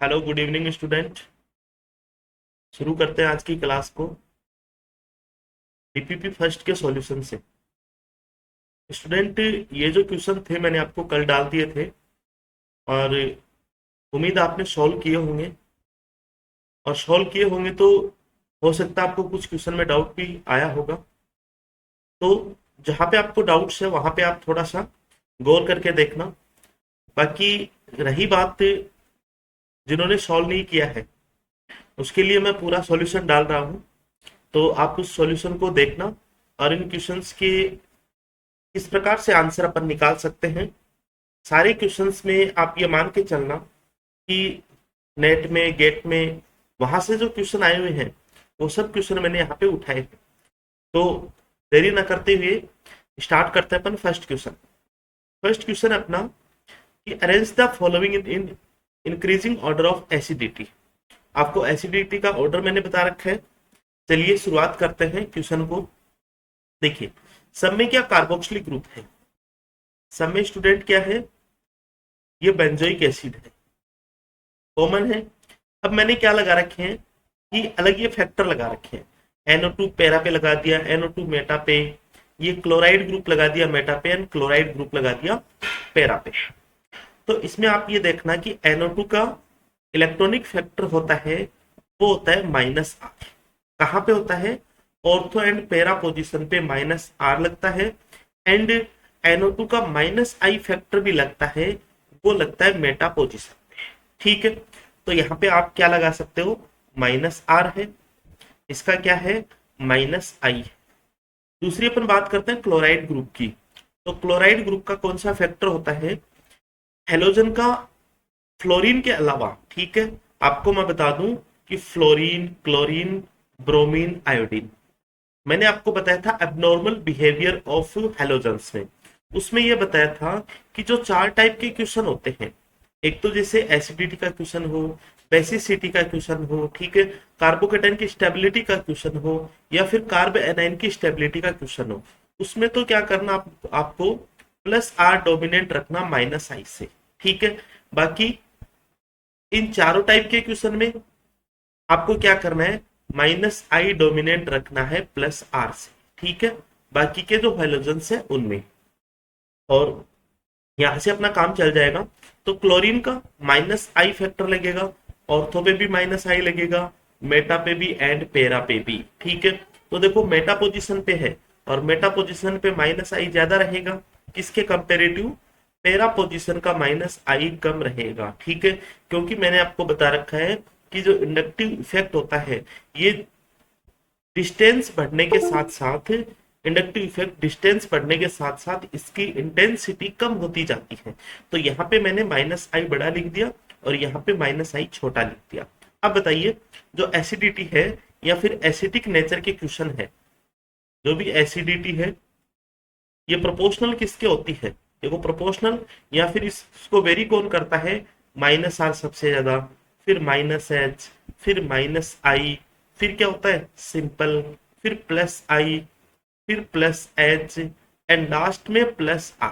Hello, good evening student. शुरू करते हैं आज की क्लास को डीपीपी फर्स्ट के सॉल्यूशन से। स्टूडेंट, ये जो क्वेश्चन थे मैंने आपको कल डाल दिए थे और उम्मीद आपने सॉल्व किए होंगे। और सॉल्व किए होंगे तो हो सकता है आपको कुछ क्वेश्चन में डाउट भी आया होगा। तो जहाँ पे आपको डाउट्स है वहाँ पे आप थोड़ा सा गौर करके देखना। बाकी रही बात जिन्होंने सॉल्व नहीं किया है, उसके लिए मैं पूरा सॉल्यूशन डाल रहा हूँ। तो आप उस सॉल्यूशन को देखना और इन क्वेश्चंस के किस प्रकार से आंसर अपन निकाल सकते हैं। सारे क्वेश्चंस में आप ये मान के चलना कि नेट में गेट में वहां से जो क्वेश्चन आए हुए हैं वो सब क्वेश्चन मैंने यहाँ पे उठाए हैं। तो देरी ना करते हुए स्टार्ट करते हैं अपन फर्स्ट क्वेश्चन। फर्स्ट क्वेश्चन अपना कि arrange the following in increasing order of acidity. आपको एसिडिटी का ऑर्डर मैंने बता रखा है। चलिए शुरुआत करते हैं क्वेश्चन को। देखिए, सब में क्या कार्बोक्सिलिक ग्रुप है, सब में स्टूडेंट क्या है, ये बेंजोइक एसिड है, कॉमन है। अब मैंने क्या लगा रखे हैं कि अलग ये फैक्टर लगा रखे हैं। NO2 पैरा पे लगा दिया, NO2 मेटा पे, ये क्लोराइड ग्रुप लगा दिया मेटा पे एंड क्लोराइड ग्रुप लगा दिया पैरा पे। तो इसमें आप ये देखना कि NO2 का इलेक्ट्रॉनिक फैक्टर होता है वो होता है -R। कहाँ पे होता है? ऑर्थो एंड पैरा पोजीशन पे -R लगता है एंड NO2 का -I फैक्टर भी लगता है, वो लगता है मेटा पोजीशन पे। ठीक है, तो यहाँ पे आप क्या लगा सकते हो, -R है, इसका क्या है, -I है। दूसरी अपन बात करते हैं क्लोराइड ग्रुप की। तो क्लोराइड ग्रुप का कौन सा फैक्टर होता है? हेलोजन का फ्लोरीन के अलावा। ठीक है, आपको मैं बता दूं कि फ्लोरीन, क्लोरीन, ब्रोमीन, आयोडीन, मैंने आपको बताया था एबनॉर्मल बिहेवियर ऑफ हेलोजेंस में। उसमें यह बताया था कि जो चार टाइप के क्वेश्चन होते हैं, एक तो जैसे एसिडिटी का क्वेश्चन हो, बेसिसिटी का क्वेश्चन हो, ठीक है, कार्बोकेटाइन की स्टेबिलिटी का क्वेश्चन हो, या फिर कार्ब एनाइन की स्टेबिलिटी का क्वेश्चन हो, उसमें तो क्या करना आपको +R डोमिनेंट रखना -I से। ठीक है, बाकी इन चारों टाइप के क्वेश्चन में आपको क्या करना है, -I डोमिनेंट रखना है +R से। ठीक है, बाकी के जो हेलोजेंस है उनमें, और यहां से अपना काम चल जाएगा। तो क्लोरीन का -I फैक्टर लगेगा, ऑर्थो पे भी -I लगेगा, मेटा पे भी एंड पैरा पे भी। ठीक है, तो देखो मेटा पोजीशन पे है और मेटा पोजीशन पे -I ज्यादा रहेगा, किसके कंपेरेटिव? पैरा पोजीशन का -I कम रहेगा। ठीक है, क्योंकि मैंने आपको बता रखा है कि जो इंडक्टिव इफेक्ट होता है ये डिस्टेंस बढ़ने के साथ साथ, इंडक्टिव इफेक्ट डिस्टेंस बढ़ने के साथ साथ इसकी इंटेंसिटी कम होती जाती है। तो यहाँ पे मैंने -I बड़ा लिख दिया और यहाँ पे -I छोटा लिख दिया। अब बताइए, जो एसिडिटी है या फिर एसिडिक नेचर के क्वेश्चन है, जो भी एसिडिटी है ये प्रोपोर्शनल किसके होती है? देखो प्रोपोर्शनल, या फिर इसको वेरी कौन करता है? -R सबसे ज्यादा, फिर -H, फिर -I, फिर क्या होता है सिंपल, फिर +I, फिर +H एंड लास्ट में +R।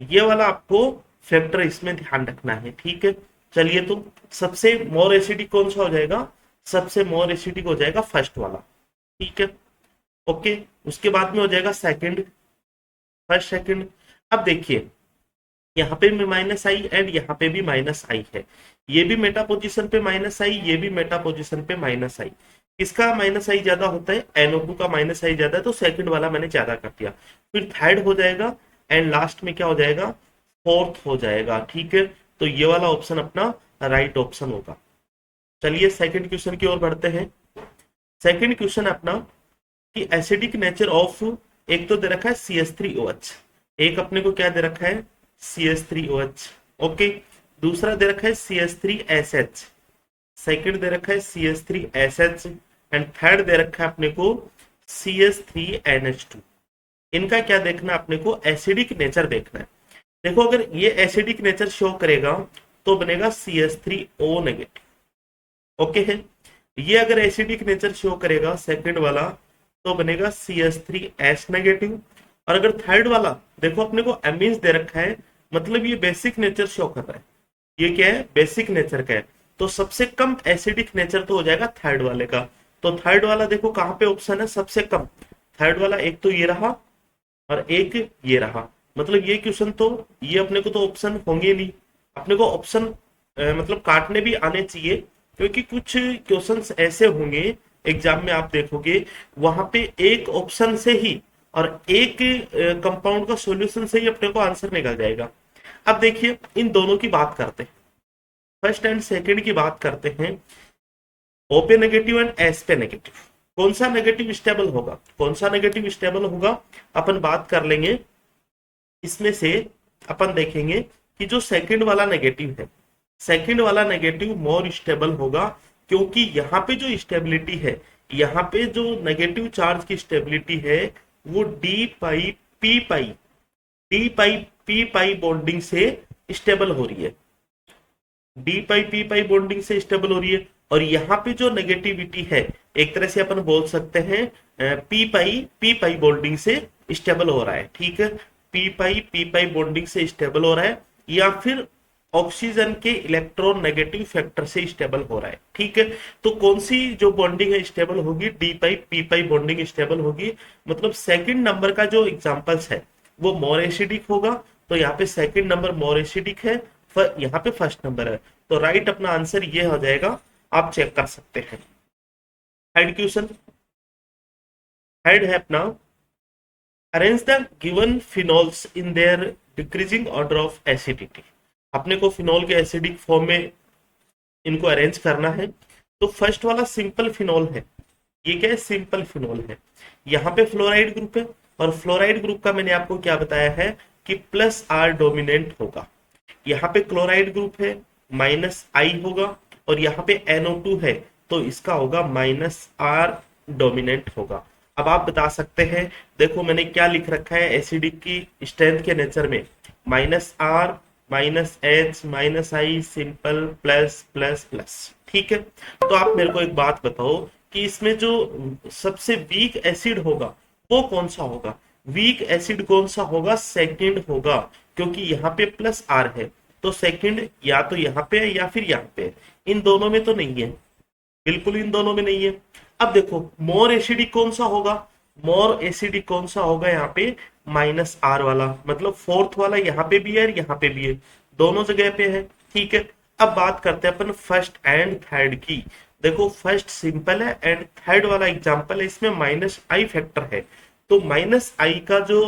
ये वाला आपको फैक्टर इसमें ध्यान रखना है। ठीक है, चलिए तो सबसे मोर एसिडिक कौन सा हो जाएगा? सबसे मोर एसिडिक हो जाएगा फर्स्ट वाला। ठीक है, ओके, उसके बाद में हो जाएगा सेकंड, फर्स्ट सेकंड। अब देखिए, यहाँ पे भी -I एंड यहाँ पे भी -I है, ये भी मेटा पोजीशन पे -I, ये भी मेटा पोजीशन पे -I। किसका -I ज्यादा होता है? NO2 का -I ज्यादा है, तो सेकंड वाला मैंने ज्यादा कर दिया। फिर थर्ड हो जाएगा एंड लास्ट में क्या हो जाएगा? फोर्थ हो जाएगा। ठीक है, तो ये वाला ऑप्शन अपना राइट ऑप्शन होगा। चलिए सेकंड क्वेश्चन की ओर बढ़ते हैं। सेकंड क्वेश्चन अपना कि एसिडिक नेचर ऑफ, एक तो दे रखा है CH3OH, एक अपने को क्या दे रखा है? CH3OH। ओके, दूसरा दे रखा है CH3SH, सेकंड दे रखा है CH3SH एंड थर्ड दे रखा है अपने को CH3NH2। इनका क्या देखना अपने को? एसिडिक नेचर देखना है। देखो, अगर ये एसिडिक नेचर शो करेगा तो बनेगा CH3O नेगेटिव। ओके है, ये अगर एसिडिक नेचर शो करेगा सेकंड वाला तो बनेगा CH3S नेगेटिव। और अगर थर्ड वाला, देखो अपने को एमीन्स दे रखा है, मतलब ये बेसिक नेचर शो कर रहा है। ये क्या है? बेसिक नेचर का है, तो सबसे कम एसिडिक नेचर तो हो जाएगा थर्ड वाले का। तो थर्ड वाला देखो कहाँ पे ऑप्शन है सबसे कम, थर्ड वाला एक तो ये रहा और एक ये रहा। मतलब ये क्वेश्चन तो ये अपने को तो ऑप्शन होंगे नहीं, अपने को ऑप्शन मतलब काटने भी आने चाहिए, क्योंकि कुछ क्वेश्चंस ऐसे होंगे एग्जाम में आप देखोगे वहां पे एक ऑप्शन से ही और एक कंपाउंड का सॉल्यूशन से ही अपने को आंसर निकल जाएगा। अब देखिए इन दोनों की बात करते हैं, फर्स्ट एंड सेकंड की बात करते हैं। ओ पे नेगेटिव एंड एस पे नेगेटिव, कौन सा नेगेटिव स्टेबल होगा, कौन सा नेगेटिव स्टेबल होगा अपन बात कर लेंगे। इसमें से अपन देखेंगे कि जो सेकंड वाला नेगेटिव है, सेकंड वाला नेगेटिव मोर स्टेबल होगा, क्योंकि यहाँ पे जो स्टेबिलिटी है, यहाँ पे जो नेगेटिव चार्ज की स्टेबिलिटी है वो डी पाई पी पाई, डी पाई पी पाई बॉन्डिंग से स्टेबल हो रही है, डी पाई पी पाई बॉन्डिंग से स्टेबल हो रही है। और यहाँ पे जो नेगेटिविटी है एक तरह से अपन बोल सकते हैं पी पाई बॉन्डिंग से स्टेबल हो रहा है, ठीक है, पी पाई बॉन्डिंग से स्टेबल हो रहा है, या फिर ऑक्सीजन के इलेक्ट्रॉन नेगेटिव फैक्टर से स्टेबल हो रहा है, ठीक है। तो कौन सी जो बॉन्डिंग है स्टेबल होगी, डी पाई पी पाई बॉन्डिंग स्टेबल होगी। मतलब सेकंड नंबर का जो एग्जांपल्स है वो मोर एसिडिक होगा, तो यहाँ पे सेकंड नंबर मोर एसिडिक है, यहाँ पे फर्स्ट नंबर है, तो राइट अपना आंसर ये हो जाएगा, आप चेक कर सकते हैं। हेड क्वेश्चन, हेड है अपना arrange the given phenols in their decreasing order of acidity. अपने को फिनॉल के एसिडिक फॉर्म में इनको अरेंज करना है। तो फर्स्ट वाला सिंपल फिनॉल है, ये क्या है, सिंपल फिनॉल है। यहाँ पे फ्लोराइड ग्रुप है, और फ्लोराइड ग्रुप का मैंने आपको क्या बताया है कि प्लस आर डोमिनेंट होगा। यहाँ पे क्लोराइड ग्रुप है, माइनस आई होगा, और यहाँ पे NO2 है तो इसका होगा माइनस आर डोमिनेंट होगा। अब आप बता सकते हैं, देखो मैंने क्या लिख रखा है एसिडिक की स्ट्रेंथ के नेचर में, minus R minus H minus I simple plus plus plus, ठीक है। तो आप मेरे को एक बात बताओ कि इसमें जो सबसे वीक एसिड होगा वो कौन सा होगा, वीक एसिड कौन सा होगा, सेकंड होगा, क्योंकि यहाँ पे प्लस आर है, तो सेकंड या तो यहाँ पे है या फिर यहाँ पे है, इन दोनों में तो नहीं है, बिल्कुल इन दोनों में नहीं है। अब देखो मोर एसिडिक कौन सा होगा, मोर एसिडिक कौन सा होगा, यहाँ पे माइनस आर वाला, मतलब फोर्थ वाला यहाँ पे भी है और यहाँ पे भी है, दोनों जगह पे है, ठीक है। अब बात करते हैं अपन फर्स्ट एंड थर्ड की। देखो फर्स्ट सिंपल है एंड थर्ड वाला एग्जांपल है, इसमें माइनस आई फैक्टर है, तो माइनस आई का जो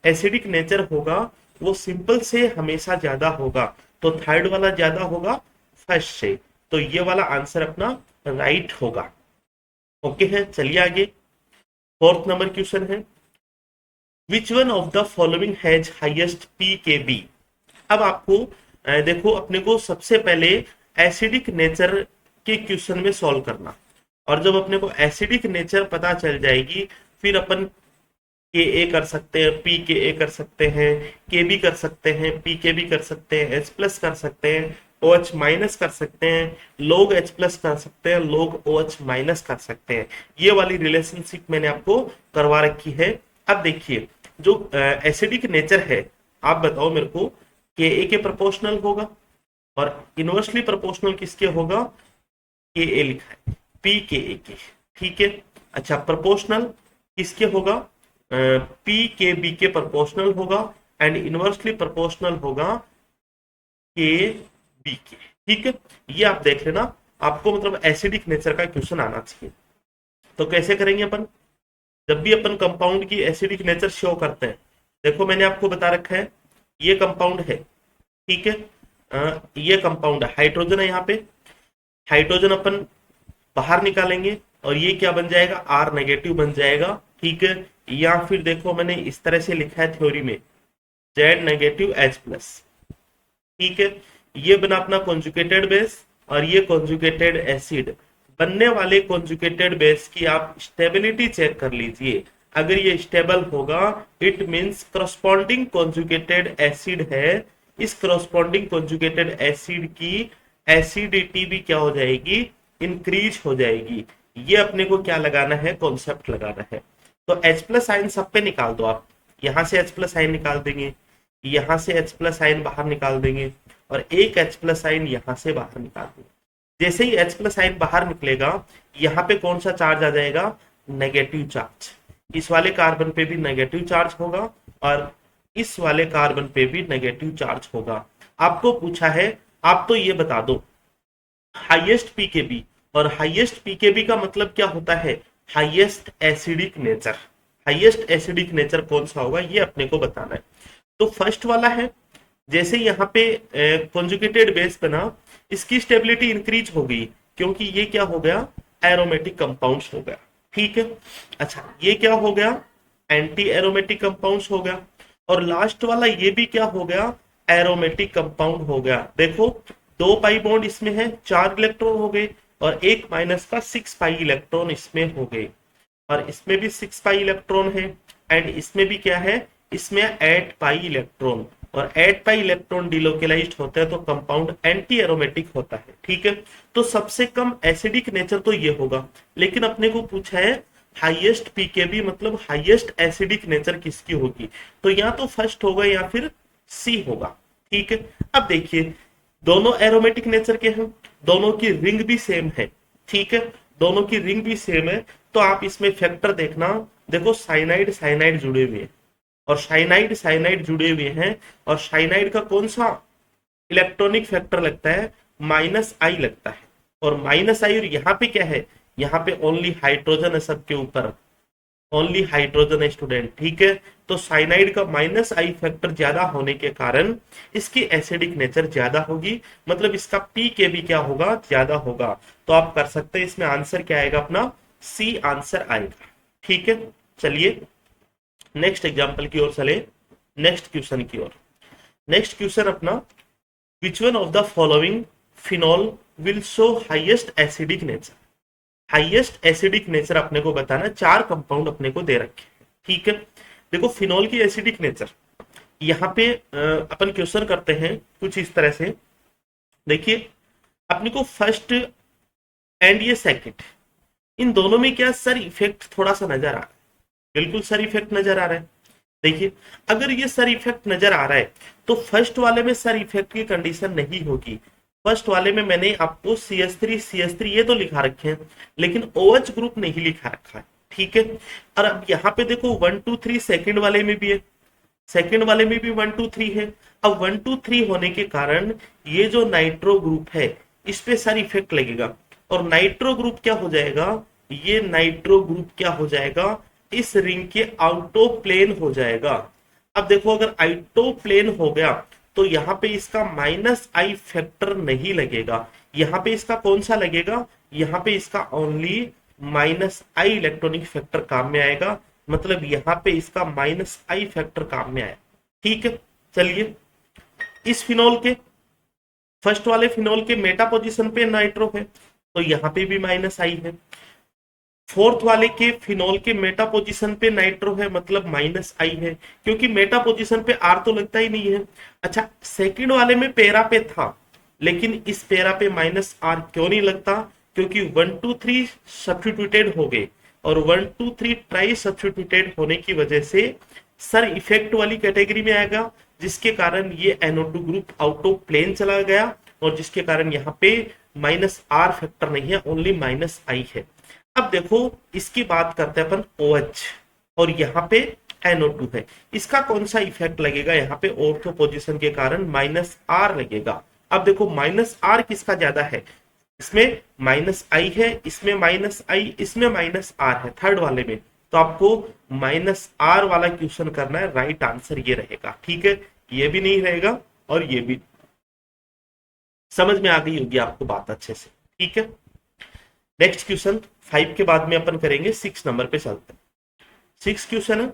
एसिडिक नेचर होगा वो सिंपल से हमेशा ज्यादा होगा, तो थर्ड वाला ज्यादा होगा फर्स्ट से, तो ये वाला आंसर अपना राइट होगा। ओके है, चलिए आगे। फोर्थ नंबर क्वेश्चन है, which one of the following has highest pKb। अब आपको देखो अपने को सबसे पहले एसिडिक नेचर के क्वेश्चन में सॉल्व करना, और जब अपने को एसिडिक नेचर पता चल जाएगी फिर अपन Ka कर सकते हैं, pKa कर सकते हैं, Kb कर सकते हैं, pKb कर सकते हैं, H प्लस कर सकते हैं, OH माइनस कर सकते हैं, log H प्लस कर सकते हैं, log OH माइनस कर सकते हैं। ये वाली रिलेशनशिप मैंने आपको करवा रखी है। अब देखिए जो एसिडिक नेचर है, आप बताओ मेरे को, Ka के प्रोपोर्शनल होगा और इनवर्सली प्रोपोर्शनल किसके होगा, Ka लिखा है pKa के, ठीक है। अच्छा प्रोपोर्शनल किसके होगा, pKb के प्रोपोर्शनल होगा एंड इनवर्सली प्रोपोर्शनल होगा Kb के, ठीक है। ये आप देख लेना, आपको मतलब एसिडिक नेचर का क्वेश्चन आना चाहिए। तो कैसे करेंगे अपन, जब भी अपन कंपाउंड की एसिडिक नेचर शो करते हैं, देखो मैंने आपको बता रखा है ये कंपाउंड है, ठीक है, ये कंपाउंड है, हाइड्रोजन है यहाँ पे, हाइड्रोजन अपन बाहर निकालेंगे और ये क्या बन जाएगा, आर नेगेटिव बन जाएगा, ठीक है। या फिर देखो मैंने इस तरह से लिखा है थ्योरी में, जेड नेगेटिव H प्लस, ठीक है। ये बना अपना कॉन्जुगेटेड बेस और ये कॉन्जुगेटेड एसिड। बनने वाले कॉन्जुगेटेड बेस की आप स्टेबिलिटी चेक कर लीजिए, अगर ये स्टेबल होगा it means corresponding conjugated acid है, इस करस्पॉन्डिंग कॉन्जुगेटेड एसिड की एसिडिटी भी क्या हो जाएगी, इंक्रीज हो जाएगी। ये अपने को क्या लगाना है, कॉन्सेप्ट लगाना है। तो H प्लस आइन सब पे निकाल दो आप, यहां से H प्लस आइन निकाल देंगे, यहां से H प्लस आइन बाहर निकाल देंगे और एक H प्लस आइन यहां से बाहर निकाल देंगे, जैसे ही H प्लस आयन बाहर निकलेगा, यहाँ पे कौन सा चार्ज आ जाएगा, नेगेटिव चार्ज। इस वाले कार्बन पे भी नेगेटिव चार्ज होगा और इस वाले कार्बन पे भी नेगेटिव चार्ज होगा। आपको पूछा है, आप तो ये बता दो हाईएस्ट पीकेबी, और हाईएस्ट पीकेबी का मतलब क्या होता है, highest acidic nature. Highest acidic nature कौन सा होगा ये अपने को बताना है। तो फर्स्ट वाला है, जैसे यहाँ पे कॉन्जुगेटेड बेस बना, इसकी स्टेबिलिटी इंक्रीज हो गई क्योंकि ये क्या हो गया, एरोमेटिक कंपाउंड्स हो गया। ठीक है, अच्छा ये क्या हो गया, एंटी एरोमेटिक कंपाउंड्स हो गया। और लास्ट वाला ये भी क्या हो गया, एरोमेटिक कंपाउंड हो गया। देखो 2 पाई बॉन्ड इसमें है, 4 इलेक्ट्रॉन हो गए, और एक माइनस का 6 पाई इलेक्ट्रॉन इसमें हो गए, और इसमें भी 6 पाई इलेक्ट्रॉन है, एंड इसमें भी क्या है, इसमें 8 पाई इलेक्ट्रॉन, और 8 पाई इलेक्ट्रॉन डिलोकेलाइज्ड होते हैं तो कंपाउंड एंटी एरोमेटिक होता है। ठीक है, तो सबसे कम एसिडिक नेचर तो ये होगा, लेकिन अपने को पूछा है हाईएस्ट पीकेबी मतलब हाईएस्ट एसिडिक नेचर किसकी होगी, तो या तो फर्स्ट होगा या फिर सी होगा। ठीक है, अब देखिए दोनों एरोमेटिक नेचर के हैं, दोनों की रिंग भी सेम है। ठीक है, दोनों की रिंग भी सेम है, तो आप इसमें फैक्टर देखना, देखो साइनाइड साइनाइड जुड़े हुए हैं, और साइनाइड साइनाइड जुड़े हुए हैं, और साइनाइड का कौन सा इलेक्ट्रॉनिक फैक्टर लगता है, माइनस आई लगता है, और माइनस आई, और यहाँ पे क्या है, यहाँ पे ओनली हाइड्रोजन है सबके ऊपर, ओनली हाइड्रोजन है स्टूडेंट। ठीक है, तो साइनाइड का माइनस आई फैक्टर ज्यादा होने के कारण इसकी एसिडिक नेचर ज्यादा होगी, मतलब इसका पी के भी क्या होगा, ज्यादा होगा। तो आप कर सकते हैं, इसमें आंसर क्या आएगा अपना, सी आंसर आएगा। ठीक है, चलिए नेक्स्ट एग्जांपल की ओर चले, नेक्स्ट क्वेश्चन की ओर। नेक्स्ट क्वेश्चन अपना, which one of the following phenol will show highest acidic nature. Highest acidic nature अपने को बताना, 4 कंपाउंड अपने को दे रखे। ठीक है, देखो फिनॉल की एसिडिक नेचर, यहाँ पे अपन क्वेश्चन करते हैं कुछ इस तरह से। देखिए अपने को फर्स्ट एंड ये सेकंड, इन दोनों में क्या सर इफेक्ट थोड़ा सा नजर आ रहा है, बिल्कुल सर इफेक्ट नजर आ रहा है। देखिए अगर ये सर इफेक्ट नजर आ रहा है तो फर्स्ट वाले में सर इफेक्ट की कंडीशन नहीं होगी। फर्स्ट वाले में मैंने आपको CH3 ये तो लिखा रखे हैं, लेकिन OH ग्रुप नहीं लिखा रखा है। ठीक है, और अब यहाँ पे देखो 1 2 3 सेकंड वाले में भी है, सेकंड वाले में भी 1 2 3 है। अब 1 2 3 होने के कारण ये जो नाइट्रो ग्रुप है इस पे सर इफेक्ट लगेगा, और नाइट्रो ग्रुप क्या हो जाएगा, ये नाइट्रो ग्रुप क्या हो जाएगा, इस रिंग के आउटो प्लेन हो जाएगा। अब देखो अगर आउटो प्लेन हो गया तो यहाँ पे इसका माइनस आई फैक्टर नहीं लगेगा, यहाँ पे इसका कौन सा लगेगा, यहाँ पे इसका ओनली माइनस आई इलेक्ट्रॉनिक फैक्टर काम में आएगा, मतलब यहाँ पे इसका माइनस आई फैक्टर काम में आया। ठीक है, चलिए इस फिनॉल के फर्स्ट वाले फिनॉल के मेटा पोजीशन पे नाइट्रो है तो यहाँ पे भी माइनस आई है। फोर्थ वाले के फिनॉल के मेटा पोजीशन पे नाइट्रो है मतलब माइनस आई है, क्योंकि मेटा पोजीशन पे आर तो लगता ही नहीं है। अच्छा सेकंड वाले में पेरा पे था, लेकिन इस पेरा पे माइनस आर क्यों नहीं लगता, क्योंकि 1 2 3 सब्स्टिट्यूटेड हो गए, और 1 2 3 ट्राई सब्स्टिट्यूटेड होने की वजह से सर इफेक्ट वाली कैटेगरी में आएगा, जिसके कारण ये NO2 group out of plane चला गया, और जिसके कारण यहाँ पे माइनस आर फैक्टर नहीं है, ओनली माइनस आई है। अब देखो इसकी बात करते हैं अपन OH, और यहाँ पे NO2 है, इसका कौन सा इफेक्ट लगेगा, यहाँ पे ऑर्थो पोजीशन के कारण माइनस आर लगेगा। अब देखो माइनस आर किसका ज्यादा है, इसमें माइनस आई है, इसमें माइनस आई, इसमें माइनस आर है थर्ड वाले में, तो आपको माइनस आर वाला क्वेश्चन करना है, राइट आंसर ये रहेगा। ठीक है, ये भी नहीं रहेगा और ये भी। समझ में आ गई होगी आपको बात अच्छे से। ठीक है, नेक्स्ट क्वेश्चन 5 के बाद में अपन करेंगे 6 नंबर पे चलते हैं। 6 क्वेश्चन है,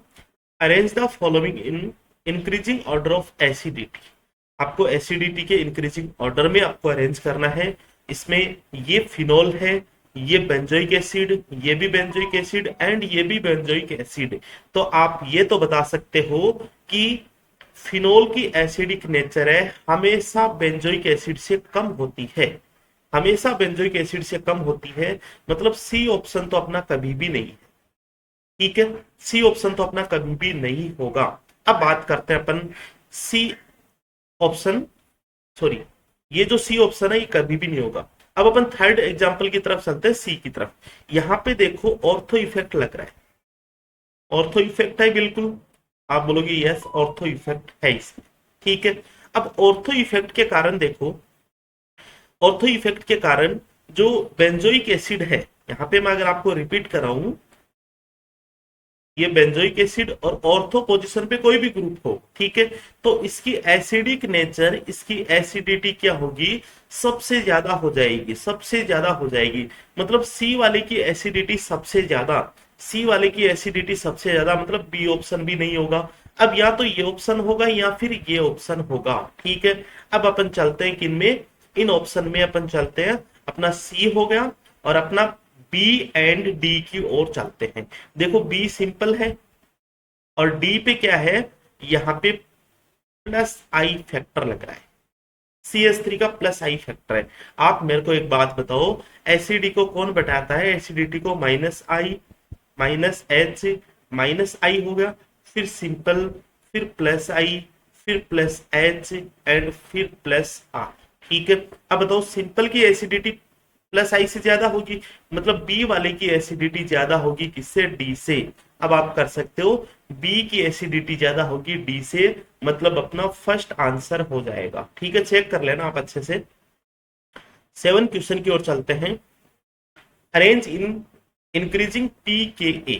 arrange the following in increasing order of acidity. आपको एसिडिटी के इंक्रीजिंग ऑर्डर में आपको अरेंज करना है। इसमें ये फिनॉल है, ये बेंजोइक एसिड, ये भी बेंजोइक एसिड एंड ये भी बेंजोइक एसिड। तो आप ये तो बता सकते हो कि फिनॉल की एसिडिक नेचर है हमेशा बेंजोइक एसिड से कम होती है, हमेशा बेंजोइक एसिड से कम होती है, मतलब सी ऑप्शन तो अपना कभी भी नहीं है। ठीक है, सी ऑप्शन तो अपना कभी भी नहीं होगा। अब बात करते हैं अपन सी ऑप्शन, सॉरी ये जो सी ऑप्शन है ये कभी भी नहीं होगा। अब अपन थर्ड एग्जांपल की तरफ चलते हैं, सी की तरफ। यहां पे देखो ऑर्थो इफेक्ट लग रहा है, ऑर्थो इफेक्ट है बिल्कुल, आप बोलोगे यस ऑर्थो इफेक्ट है इसमें, ठीक है। अब ऑर्थो इफेक्ट के कारण देखो, ऑर्थो इफेक्ट के कारण जो बेंजोइक एसिड है, यहां पे मैं अगर आपको रिपीट कराऊं, ये बेंजोइक एसिड और ऑर्थो पोजीशन पे कोई भी ग्रुप हो, ठीक है, तो इसकी एसिडिक नेचर, इसकी एसिडिटी क्या होगी, सबसे ज्यादा हो जाएगी, सबसे ज्यादा हो जाएगी। मतलब सी वाले की एसिडिटी सबसे ज्यादा, सी वाले की एसिडिटी सबसे ज्यादा, मतलब बी ऑप्शन भी नहीं होगा। अब या तो ये ऑप्शन होगा या फिर ये ऑप्शन होगा, ठीक है। अब अपन चलते हैं किनमें, इन ऑप्शन में अपन चलते हैं, अपना सी हो गया और अपना बी एंड डी की ओर चलते हैं। देखो बी सिंपल है और डी पे क्या है, यहां पे प्लस आई फैक्टर लग रहा है, CS3 का प्लस आई फैक्टर है। आप मेरे को एक बात बताओ, एसिडी को कौन बताता है, एसिडिटी को माइनस आई, माइनस एच, माइनस आई हो गया, फिर सिंपल, फिर प्लस आई, फिर प्लस एच एंड फिर प्लस आर, ठीक है। अब बताओ सिंपल की एसिडिटी प्लस आई से ज्यादा होगी, मतलब बी वाले की एसिडिटी ज्यादा होगी किससे, डी से। अब आप कर सकते हो बी की एसिडिटी ज्यादा होगी डी से, मतलब अपना फर्स्ट आंसर हो जाएगा, ठीक है। चेक कर लेना आप अच्छे से। 7 क्वेश्चन की ओर चलते हैं। अरेंज इन इंक्रीजिंग पीकेए,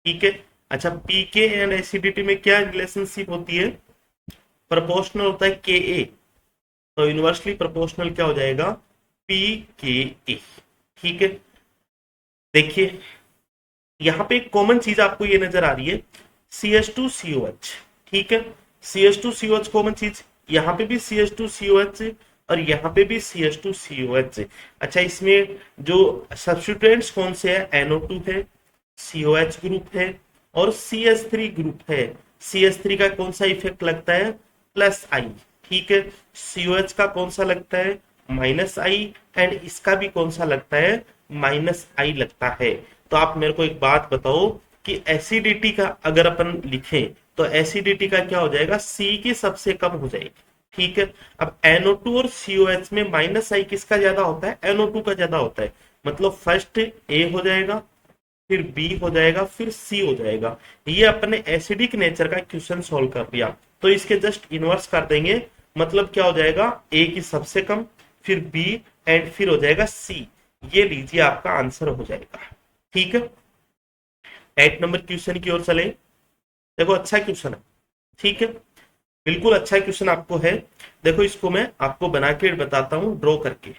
ठीक है। अच्छा पीके एंड एसिडिटी में क्या रिलेशनशिप होती है, प्रोपोर्शनल होता है के ए, तो यूनिवर्सली प्रोपोर्शनल क्या हो जाएगा, पी के ए, ठीक है। देखिए यहां पे एक कॉमन चीज आपको ये नजर आ रही है, CH2COH, ठीक है। CH2COH कॉमन चीज, यहां पे भी CH2COH और यहां पे भी CH2COH। अच्छा इसमें जो सब्स्टिट्यूएंट्स कौन से है, NO2 है, COH ग्रुप है और CH3 ग्रुप है। CH3 का कौन सा इफेक्ट लगता है, प्लस आई, ठीक है। COH का कौन सा लगता है, माइनस आई, एंड इसका भी कौन सा लगता है, माइनस आई लगता है। तो आप मेरे को एक बात बताओ कि एसिडिटी का अगर अपन लिखें तो एसिडिटी का क्या हो जाएगा, सी की सबसे कम हो जाएगी, ठीक है। अब NO2 और COH में माइनस आई किसका ज्यादा होता है, NO2 का ज्यादा होता है, मतलब फर्स्ट ए हो जाएगा, फिर बी हो जाएगा, फिर सी हो जाएगा। ये अपने एसिडिक नेचर का क्वेश्चन सॉल्व कर दिया, तो इसके जस्ट इनवर्स कर देंगे, मतलब क्या हो जाएगा, ए की सबसे कम, फिर बी एंड फिर हो जाएगा सी। ये लीजिए आपका आंसर हो जाएगा, ठीक है। 8 नंबर क्वेश्चन की ओर चले। देखो अच्छा क्वेश्चन है, ठीक है, बिल्कुल अच्छा क्वेश्चन आपको है। देखो इसको मैं आपको बना के बताता हूं ड्रॉ करके।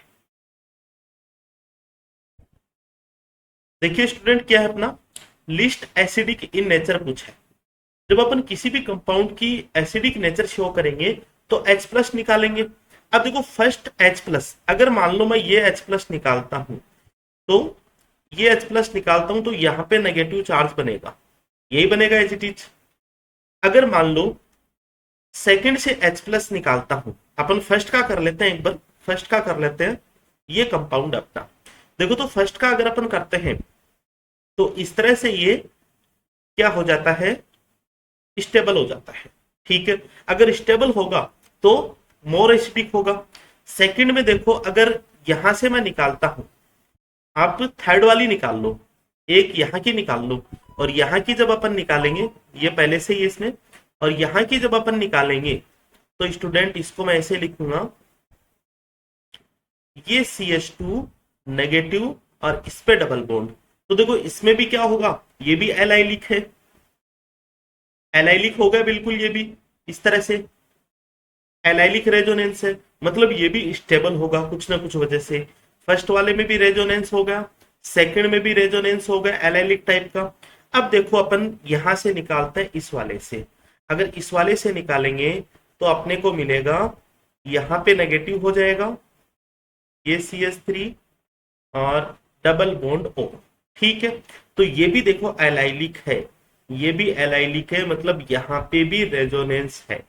देखिए स्टूडेंट क्या है अपना, लिस्ट एसिडिक इन नेचर पूछा है। जब अपन किसी भी कंपाउंड की एसिडिक नेचर शो करेंगे तो H प्लस निकालेंगे। अब देखो फर्स्ट H प्लस, अगर मान लो मैं ये H प्लस निकालता हूं, तो ये H प्लस निकालता हूं तो यहाँ पे नेगेटिव चार्ज बनेगा, यही बनेगा एज इट इज। अगर मान लो सेकंड से H प्लस निकालता हूं, अपन फर्स्ट का कर लेते हैं एक बार, फर्स्ट का कर लेते हैं, ये कंपाउंड अपना। देखो तो फर्स्ट का अगर अपन करते हैं तो इस तरह से ये क्या हो जाता है, स्टेबल हो जाता है, ठीक है। अगर स्टेबल होगा तो मोर एसिडिक होगा। सेकंड में देखो अगर यहां से मैं निकालता हूं, आप थर्ड वाली निकाल लो, एक यहाँ की निकाल लो, और यहाँ की जब अपन निकालेंगे, ये पहले से ही इसमें, और यहाँ की जब अपन निकालेंगे तो स्टूडेंट इसको मैं ऐसे लिखूंगा, ये CH2 नेगेटिव और इस पे डबल बॉन्ड, तो देखो इसमें भी क्या होगा, ये भी एलाइलिक है, एलाइलिक हो गया बिल्कुल, ये भी इस तरह से एलाइलिक रेजोनेंस है, मतलब ये भी स्टेबल होगा कुछ ना कुछ वजह से। फर्स्ट वाले में भी रेजोनेंस हो गया, सेकंड में भी रेजोनेंस हो गया एलाइलिक टाइप का। अब देखो अपन यहां से निकालते हैं इस वाले से, अगर इस वाले से निकालेंगे तो अपने को मिलेगा, यहाँ पे नेगेटिव हो जाएगा ये CH3 और डबल बॉन्ड O, ठीक है। तो ये भी देखो एलाइलिक है, ये भी एलाइलिक है, मतलब यहाँ पे भी रेजोनेंस है।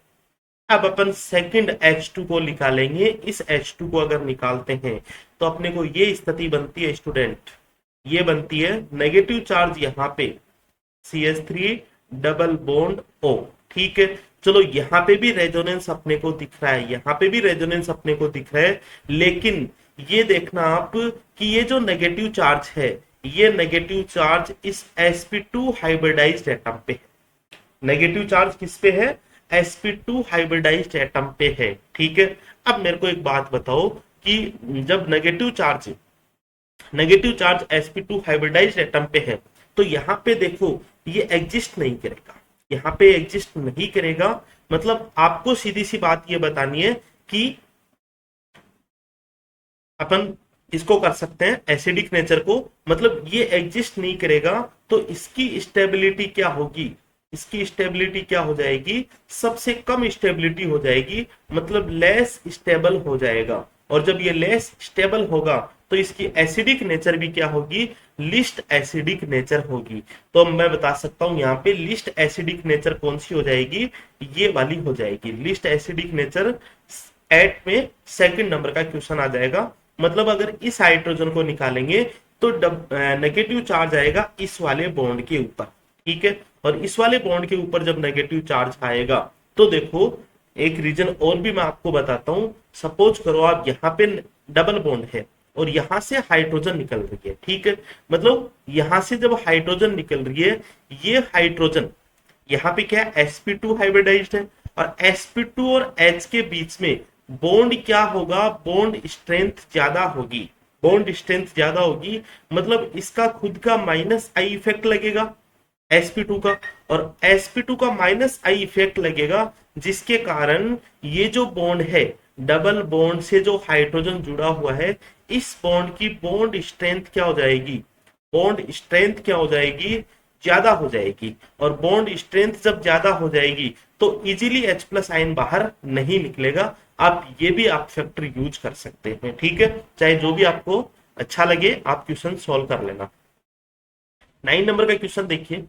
अब अपन सेकंड H2 को निकालेंगे, इस H2 को अगर निकालते हैं तो अपने को ये स्थिति बनती है स्टूडेंट, ये बनती है नेगेटिव चार्ज यहाँ पे CH3 डबल बॉन्ड O, ठीक है। चलो यहाँ पे भी रेजोनेंस अपने को दिख रहा है, यहाँ पे भी रेजोनेंस अपने को दिख रहा है, लेकिन ये देखना आप कि ये जो नेगेटिव चार्ज है, ये नेगेटिव चार्ज इस sp2 हाइब्रिडाइज्ड एटम पे है। नेगेटिव चार्ज किस पे है? sp2 हाइब्रिडाइज्ड एटम पे है। ठीक है, अब मेरे को एक बात बताओ कि जब negative charge sp2 hybridised atom पे है, तो यहाँ पे देखो ये एग्जिस्ट नहीं करेगा, यहाँ पे एग्जिस्ट नहीं करेगा। मतलब आपको सीधी सी बात ये बतानी है कि अपन इसको कर सकते हैं एसिडिक नेचर को, मतलब ये एग्जिस्ट नहीं करेगा, तो इसकी स्टेबिलिटी क्या होगी? इसकी स्टेबिलिटी क्या हो जाएगी? सबसे कम स्टेबिलिटी हो जाएगी, मतलब लेस स्टेबल हो जाएगा। और जब ये लेस स्टेबल होगा तो इसकी एसिडिक नेचर भी क्या होगी? लिस्ट एसिडिक नेचर होगी। तो मैं बता सकता हूं यहाँ पे लिस्ट एसिडिक नेचर कौन सी हो जाएगी? ये वाली हो जाएगी। लिस्ट एसिडिक नेचर एट में सेकंड नंबर का क्वेश्चन आ जाएगा। मतलब अगर इस हाइड्रोजन को निकालेंगे तो नेगेटिव चार्ज आएगा इस वाले बॉन्ड के ऊपर। ठीक है, और इस वाले बॉन्ड के ऊपर जब नेगेटिव चार्ज आएगा तो देखो एक रीजन और भी मैं आपको बताता हूं। सपोज करो आप यहाँ पे डबल बॉन्ड है और यहां से हाइड्रोजन निकल रही है। ठीक है, मतलब यहां से जब हाइड्रोजन निकल रही है, ये हाइड्रोजन यहाँ पे क्या है? sp2 हाइब्रिडाइज्ड है, और sp2 और H के बीच में बॉन्ड क्या होगा? बॉन्ड स्ट्रेंथ ज्यादा होगी। बॉन्ड स्ट्रेंथ ज्यादा होगी, मतलब इसका खुद का माइनस आई इफेक्ट लगेगा sp2 का, और sp2 का माइनस आई इफेक्ट लगेगा, जिसके कारण ये जो बॉन्ड है, डबल बॉन्ड से जो हाइड्रोजन जुड़ा हुआ है, इस बॉन्ड की बॉन्ड स्ट्रेंथ क्या हो जाएगी? बॉन्ड स्ट्रेंथ क्या हो जाएगी? ज्यादा हो जाएगी। और बॉन्ड स्ट्रेंथ जब ज्यादा हो जाएगी तो इजीली H प्लस आयन बाहर नहीं निकलेगा। आप ये भी आप फैक्टर यूज कर सकते हैं। ठीक है, चाहे जो भी आपको अच्छा लगे आप क्वेश्चन सॉल्व कर लेना। 9 नंबर का क्वेश्चन देखिए,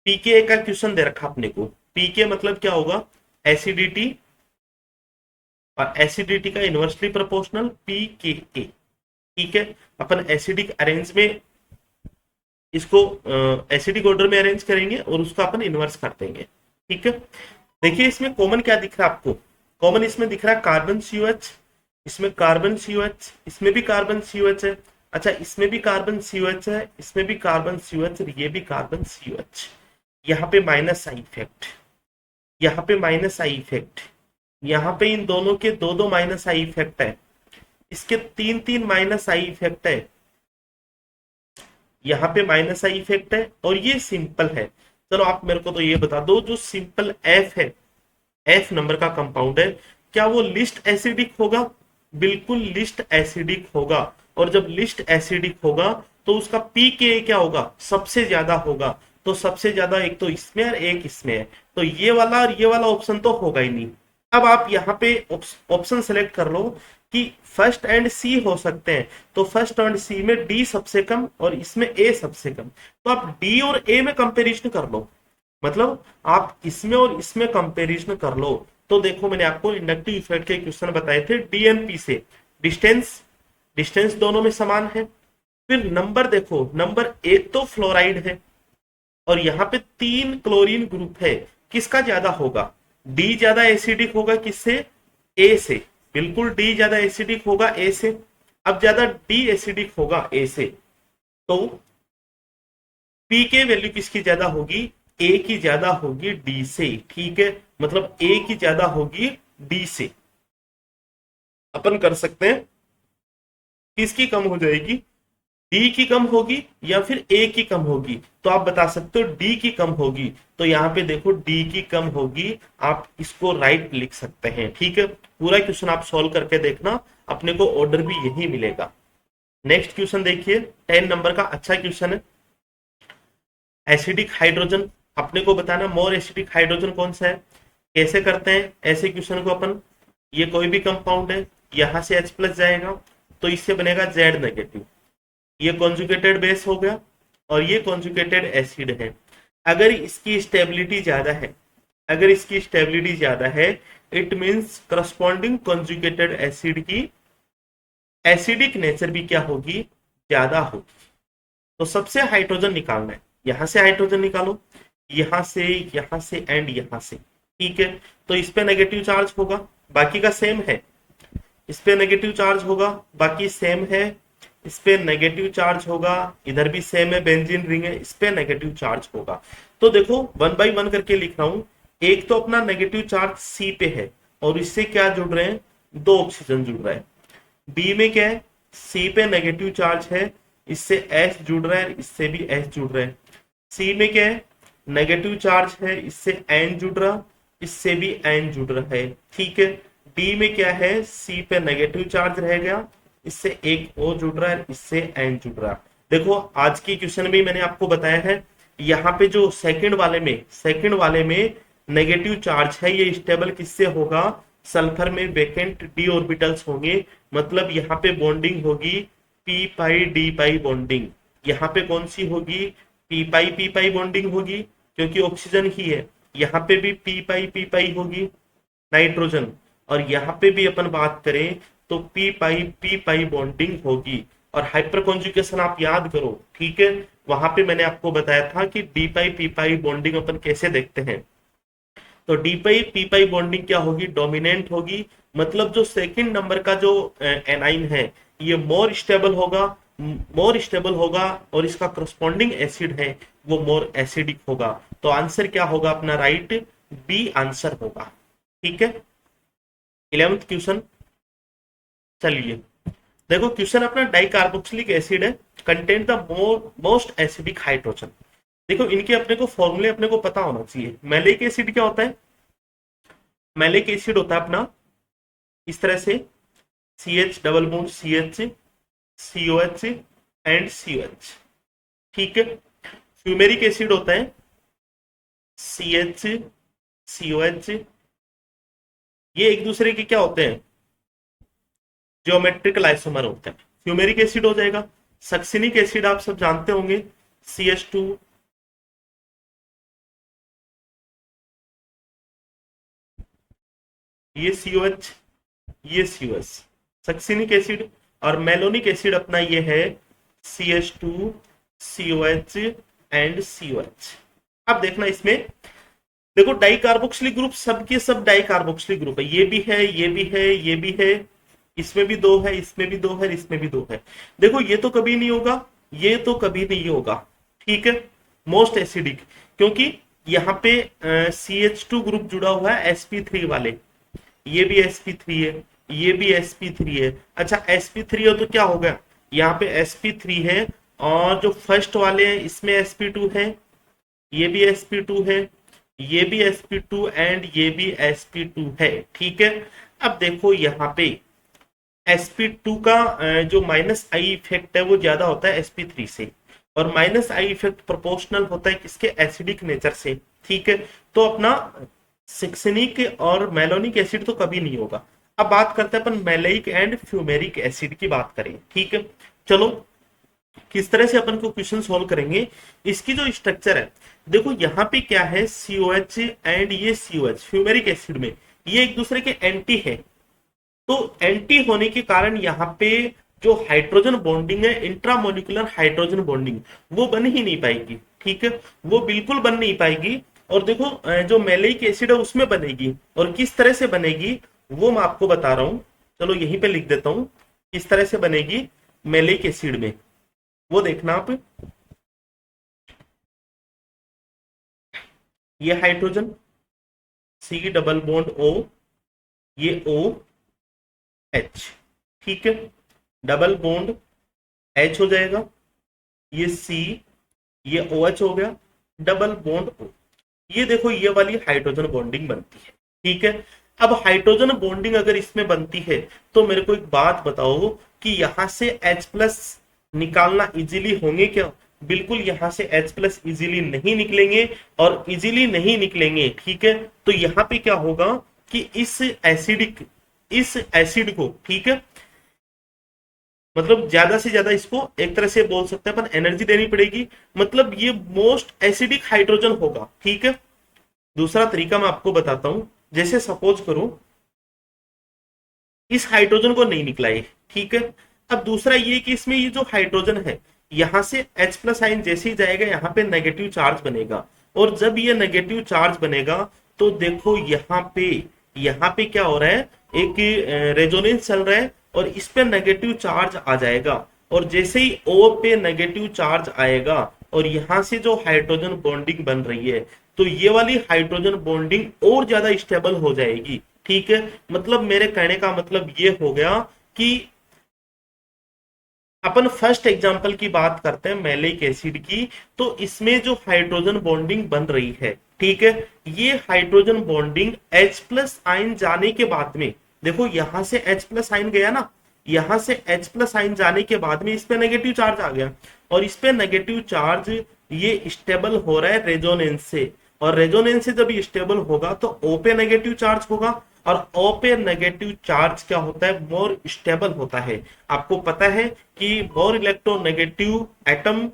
पीके का क्वेश्चन दे रखा अपने को। पीके मतलब क्या होगा? एसिडिटी, और एसिडिटी का इनवर्सली प्रोपोर्शनल पीके। ठीक है, अपन एसिडिक अरेंज में इसको एसिडिक ऑर्डर में अरेंज करेंगे और उसको अपन इनवर्स कर देंगे। ठीक है, देखिए इसमें कॉमन क्या दिख रहा है आपको? कॉमन इसमें दिख रहा है कार्बन COH, इसमें कार्बन COH, इसमें भी कार्बन COH है। अच्छा, इसमें भी कार्बन COH है, इसमें भी कार्बन COH, और ये भी कार्बन COH। यहाँ पे माइनस आई इफेक्ट, यहाँ पे माइनस आई इफेक्ट, यहाँ पे इन दोनों के दो दो माइनस आई इफेक्ट है, इसके तीन तीन माइनस आई इफेक्ट है, यहाँ पे माइनस आई इफेक्ट है, और ये सिंपल है। चलो आप मेरे को तो ये बता दो, जो सिंपल एफ है, एफ नंबर का कंपाउंड है, क्या वो लिस्ट एसिडिक होगा? बिल्कुल लिस्ट एसिडिक होगा। और जब लिस्ट एसिडिक होगा तो उसका पीके क्या होगा? सबसे ज्यादा होगा। तो सबसे ज्यादा एक तो इसमें और एक इसमें है, तो ये वाला और ये वाला ऑप्शन तो होगा ही नहीं। अब आप यहाँ पे ऑप्शन सेलेक्ट कर लो कि फर्स्ट एंड सी हो सकते हैं, तो फर्स्ट एंड सी में डी सबसे कम और इसमें ए सबसे कम, तो आप डी और ए में कंपेरिजन कर लो। मतलब आप इसमें और इसमें कंपैरिजन कर लो। तो देखो मैंने आपको इंडक्टिव इफेक्ट के क्वेश्चन बताए थे डीएनपी से, डिस्टेंस डिस्टेंस दोनों में समान है। फिर नंबर देखो, नंबर एक तो फ्लोराइड है और यहाँ पे 3 क्लोरीन ग्रुप है, किसका ज्यादा होगा? डी ज्यादा एसिडिक होगा किससे? ए से। बिल्कुल डी ज्यादा एसिडिक होगा ए से। अब ज्यादा डी एसिडिक होगा ए से, तो पी के वैल्यू किसकी ज्यादा होगी? ए की ज्यादा होगी डी से। ठीक है, मतलब ए की ज्यादा होगी डी से। अपन कर सकते हैं किसकी कम हो जाएगी? डी की कम होगी या फिर ए की कम होगी? तो आप बता सकते हो डी की कम होगी। तो यहाँ पे देखो डी की कम होगी, आप इसको राइट लिख सकते हैं। ठीक है, पूरा क्वेश्चन आप सॉल्व करके देखना, अपने को ऑर्डर भी यही मिलेगा। नेक्स्ट क्वेश्चन देखिए, 10 नंबर का अच्छा क्वेश्चन है। एसिडिक हाइड्रोजन, अपने को बताना मोर एसिडिक हाइड्रोजन कौन सा है। कैसे करते हैं ऐसे क्वेश्चन को अपन? ये कोई भी कंपाउंड है, यहां से H प्लस जाएगा तो इससे बनेगा Z नेगेटिव, ये कॉन्जुगेटेड बेस हो गया और ये कॉन्जुगेटेड एसिड है। अगर इसकी स्टेबिलिटी ज्यादा है, अगर इसकी स्टेबिलिटी ज्यादा है, it means corresponding conjugated acid की एसिडिक नेचर भी क्या होगी? ज्यादा होगी। तो सबसे हाइड्रोजन निकालना है, यहां से हाइड्रोजन निकालो, यहां से एंड यहां से। ठीक है, तो इस पे नेगेटिव चार्ज होगा, बाकी का सेम है। इस पे नेगेटिव चार्ज होगा, बाकी सेम है। इस पे नेगेटिव चार्ज होगा, इधर भी सेम है, बेंजीन रिंग है, इस पे नेगेटिव चार्ज होगा। तो देखो वन बाई वन करके लिख रहा हूं। एक तो अपना नेगेटिव चार्ज सी पे है और इससे क्या जुड़ रहे हैं, दो ऑक्सीजन जुड़ रहा है। बी में क्या है, सी पे नेगेटिव चार्ज है, इससे एस जुड़ रहा है, इससे भी एस जुड़ रहा है। सी में क्या है, नेगेटिव चार्ज है, इससे एन जुड़ रहा, इससे भी एन जुड़ रहा है। ठीक है, डी में क्या है, सी पे नेगेटिव चार्ज रह गया, इससे एक ओ जुड़ रहा है, इससे एन जुड़ रहा है। देखो आज की क्वेश्चन में मैंने आपको बताया है, यहाँ पे जो सेकंड वाले में नेगेटिव चार्ज है, ये स्टेबल किससे होगा, सल्फर में वेकेंट डी ऑर्बिटल्स होंगे, मतलब यहाँ पे बॉन्डिंग होगी पी पाई डी पाई बॉन्डिंग। यहाँ पे कौन सी होगी, पी पाई बॉन्डिंग होगी, क्योंकि ऑक्सीजन ही है। यहाँ पे भी पी पाई होगी नाइट्रोजन, और यहाँ पे भी अपन बात करें तो पी पाई बॉन्डिंग होगी। और हाइपर कॉन्जुगेशन आप याद करो, ठीक है, वहां पे मैंने आपको बताया था कि डी पाई पी पाई बॉन्डिंग अपन कैसे देखते हैं। तो डी पाई पी पाई बॉन्डिंग क्या होगी, डोमिनेंट होगी, मतलब जो सेकंड नंबर का जो एनाइन है ये मोर स्टेबल होगा और इसका करस्पॉन्डिंग एसिड है वो मोर एसिडिक होगा। तो आंसर क्या होगा अपना, राइट बी आंसर होगा। ठीक है, 11th क्वेश्चन। चलिए देखो क्वेश्चन अपना, डाइकार्बोक्सिलिक एसिड है contain the most acidic hydrogen. देखो इनके अपने को फॉर्मूले अपने को पता होना चाहिए। मैलिक एसिड क्या होता है, मैलिक एसिड होता है अपना इस तरह से, CH double bond CH COH and COH। ठीक है, फ्यूमेरिक एसिड होता है CH COH, ये एक दूसरे के क्या होते हैं, ज्योमेट्रिकल आइसोमर होते हैं। फ्यूमेरिक एसिड हो जाएगा। सक्सिनिक एसिड आप सब जानते होंगे, CH2 ये COH ये COS सक्सिनिक एसिड। और मेलोनिक एसिड अपना ये है CH2 COH एंड COH। अब देखना इसमें, देखो डाइकार्बोक्सिलिक ग्रुप सबके सब डाइकार्बोक्सिलिक ग्रुप है, ये भी है, ये भी है, ये भी है, इसमें भी दो है, इसमें भी दो है, इसमें भी दो है। देखो ये तो कभी नहीं होगा, ये तो कभी नहीं होगा। ठीक है, मोस्ट एसिडिक, क्योंकि यहाँ पे CH2 ग्रुप जुड़ा हुआ है sp3 वाले, ये भी sp3 है, ये भी sp3 है। अच्छा sp3 है तो क्या होगा, यहाँ पे sp3 है और जो फर्स्ट वाले हैं इसमें sp2 है, ये भी sp2 है, ये भी sp2 एंड ये भी sp2 है। ठीक है, अब देखो यहाँ पे sp2 का जो माइनस आई इफेक्ट है वो ज्यादा होता है sp3 से, और माइनस आई इफेक्ट प्रोपोर्शनल होता है किसके, एसिडिक नेचर से। ठीक है, तो अपना सक्सिनिक और मेलोनिक एसिड तो कभी नहीं होगा। अब बात करते हैं अपन मेलाइक एंड फ्यूमेरिक एसिड की बात करें। ठीक है, चलो किस तरह से अपन को क्वेश्चन सॉल्व करेंगे, इसकी जो स्ट्रक्चर है देखो, यहाँ पे क्या है COH एंड ये COH फ्यूमेरिक एसिड में ये एक दूसरे के एंटी है, तो एंटी होने के कारण यहाँ पे जो हाइड्रोजन बॉन्डिंग है, इंट्रामोलिकुलर हाइड्रोजन बॉन्डिंग, वो बन ही नहीं पाएगी। ठीक है, वो बिल्कुल बन नहीं पाएगी। और देखो जो मेलाइक एसिड है उसमें बनेगी, और किस तरह से बनेगी वो मैं आपको बता रहा हूं। चलो यहीं पे लिख देता हूं, किस तरह से बनेगी मेलाइक एसिड में, वो देखना आप। ये hydrogen C double bond O, ये OH, ठीक है, डबल बॉन्ड H हो जाएगा, ये C, ये OH हो गया, डबल बॉन्ड O। ये देखो ये वाली हाइड्रोजन बॉन्डिंग बनती है। ठीक है, अब हाइड्रोजन बॉन्डिंग अगर इसमें बनती है तो मेरे को एक बात बताओ कि यहां से H प्लस निकालना इजीली होंगे क्या, बिल्कुल यहां से H प्लस इजीली नहीं निकलेंगे, और इजीली नहीं निकलेंगे। ठीक है, तो यहाँ पे क्या होगा कि इस एसिड को, ठीक है, मतलब ज्यादा से ज्यादा इसको एक तरह से बोल सकते हैं अपन एनर्जी देनी पड़ेगी, मतलब ये मोस्ट एसिडिक हाइड्रोजन होगा। ठीक है, दूसरा तरीका मैं आपको बताता हूं, जैसे सपोज करो इस हाइड्रोजन को नहीं निकला ये, ठीक है, अब दूसरा ये कि इसमें ये जो हाइड्रोजन है यहां से H प्लस आइन जैसे ही जाएगा यहाँ पे नेगेटिव चार्ज बनेगा, और जब ये नेगेटिव चार्ज बनेगा तो देखो यहाँ पे क्या हो रहा है, एक रेजोनेंस चल रहा है और इस पे नेगेटिव चार्ज आ जाएगा, और जैसे ही O पे नेगेटिव चार्ज आएगा और यहाँ से जो हाइड्रोजन बॉन्डिंग बन रही है, तो ये वाली हाइड्रोजन बॉन्डिंग और ज्यादा स्टेबल हो जाएगी। ठीक है, मतलब मेरे कहने का मतलब ये हो गया कि अपन फर्स्ट एग्जांपल की बात करते हैं मैलिक एसिड की, तो इसमें जो हाइड्रोजन बॉन्डिंग बन रही है, ठीक है, ये hydrogen bonding H plus ion जाने के बाद में, देखो यहां से H प्लस आयन गया ना, यहां से H प्लस आयन जाने के बाद में इस पे नेगेटिव चार्ज आ गया, और इस पे नेगेटिव चार्ज ये स्टेबल हो रहा है रेजोनेंस से, और रेजोनेंस से जब ये स्टेबल होगा तो O पे नेगेटिव चार्ज होगा, और O पे नेगेटिव चार्ज क्या होता है, मोर स्टेबल होता है। आपको पता है कि मोर इलेक्ट्रोनेगेटिव एटम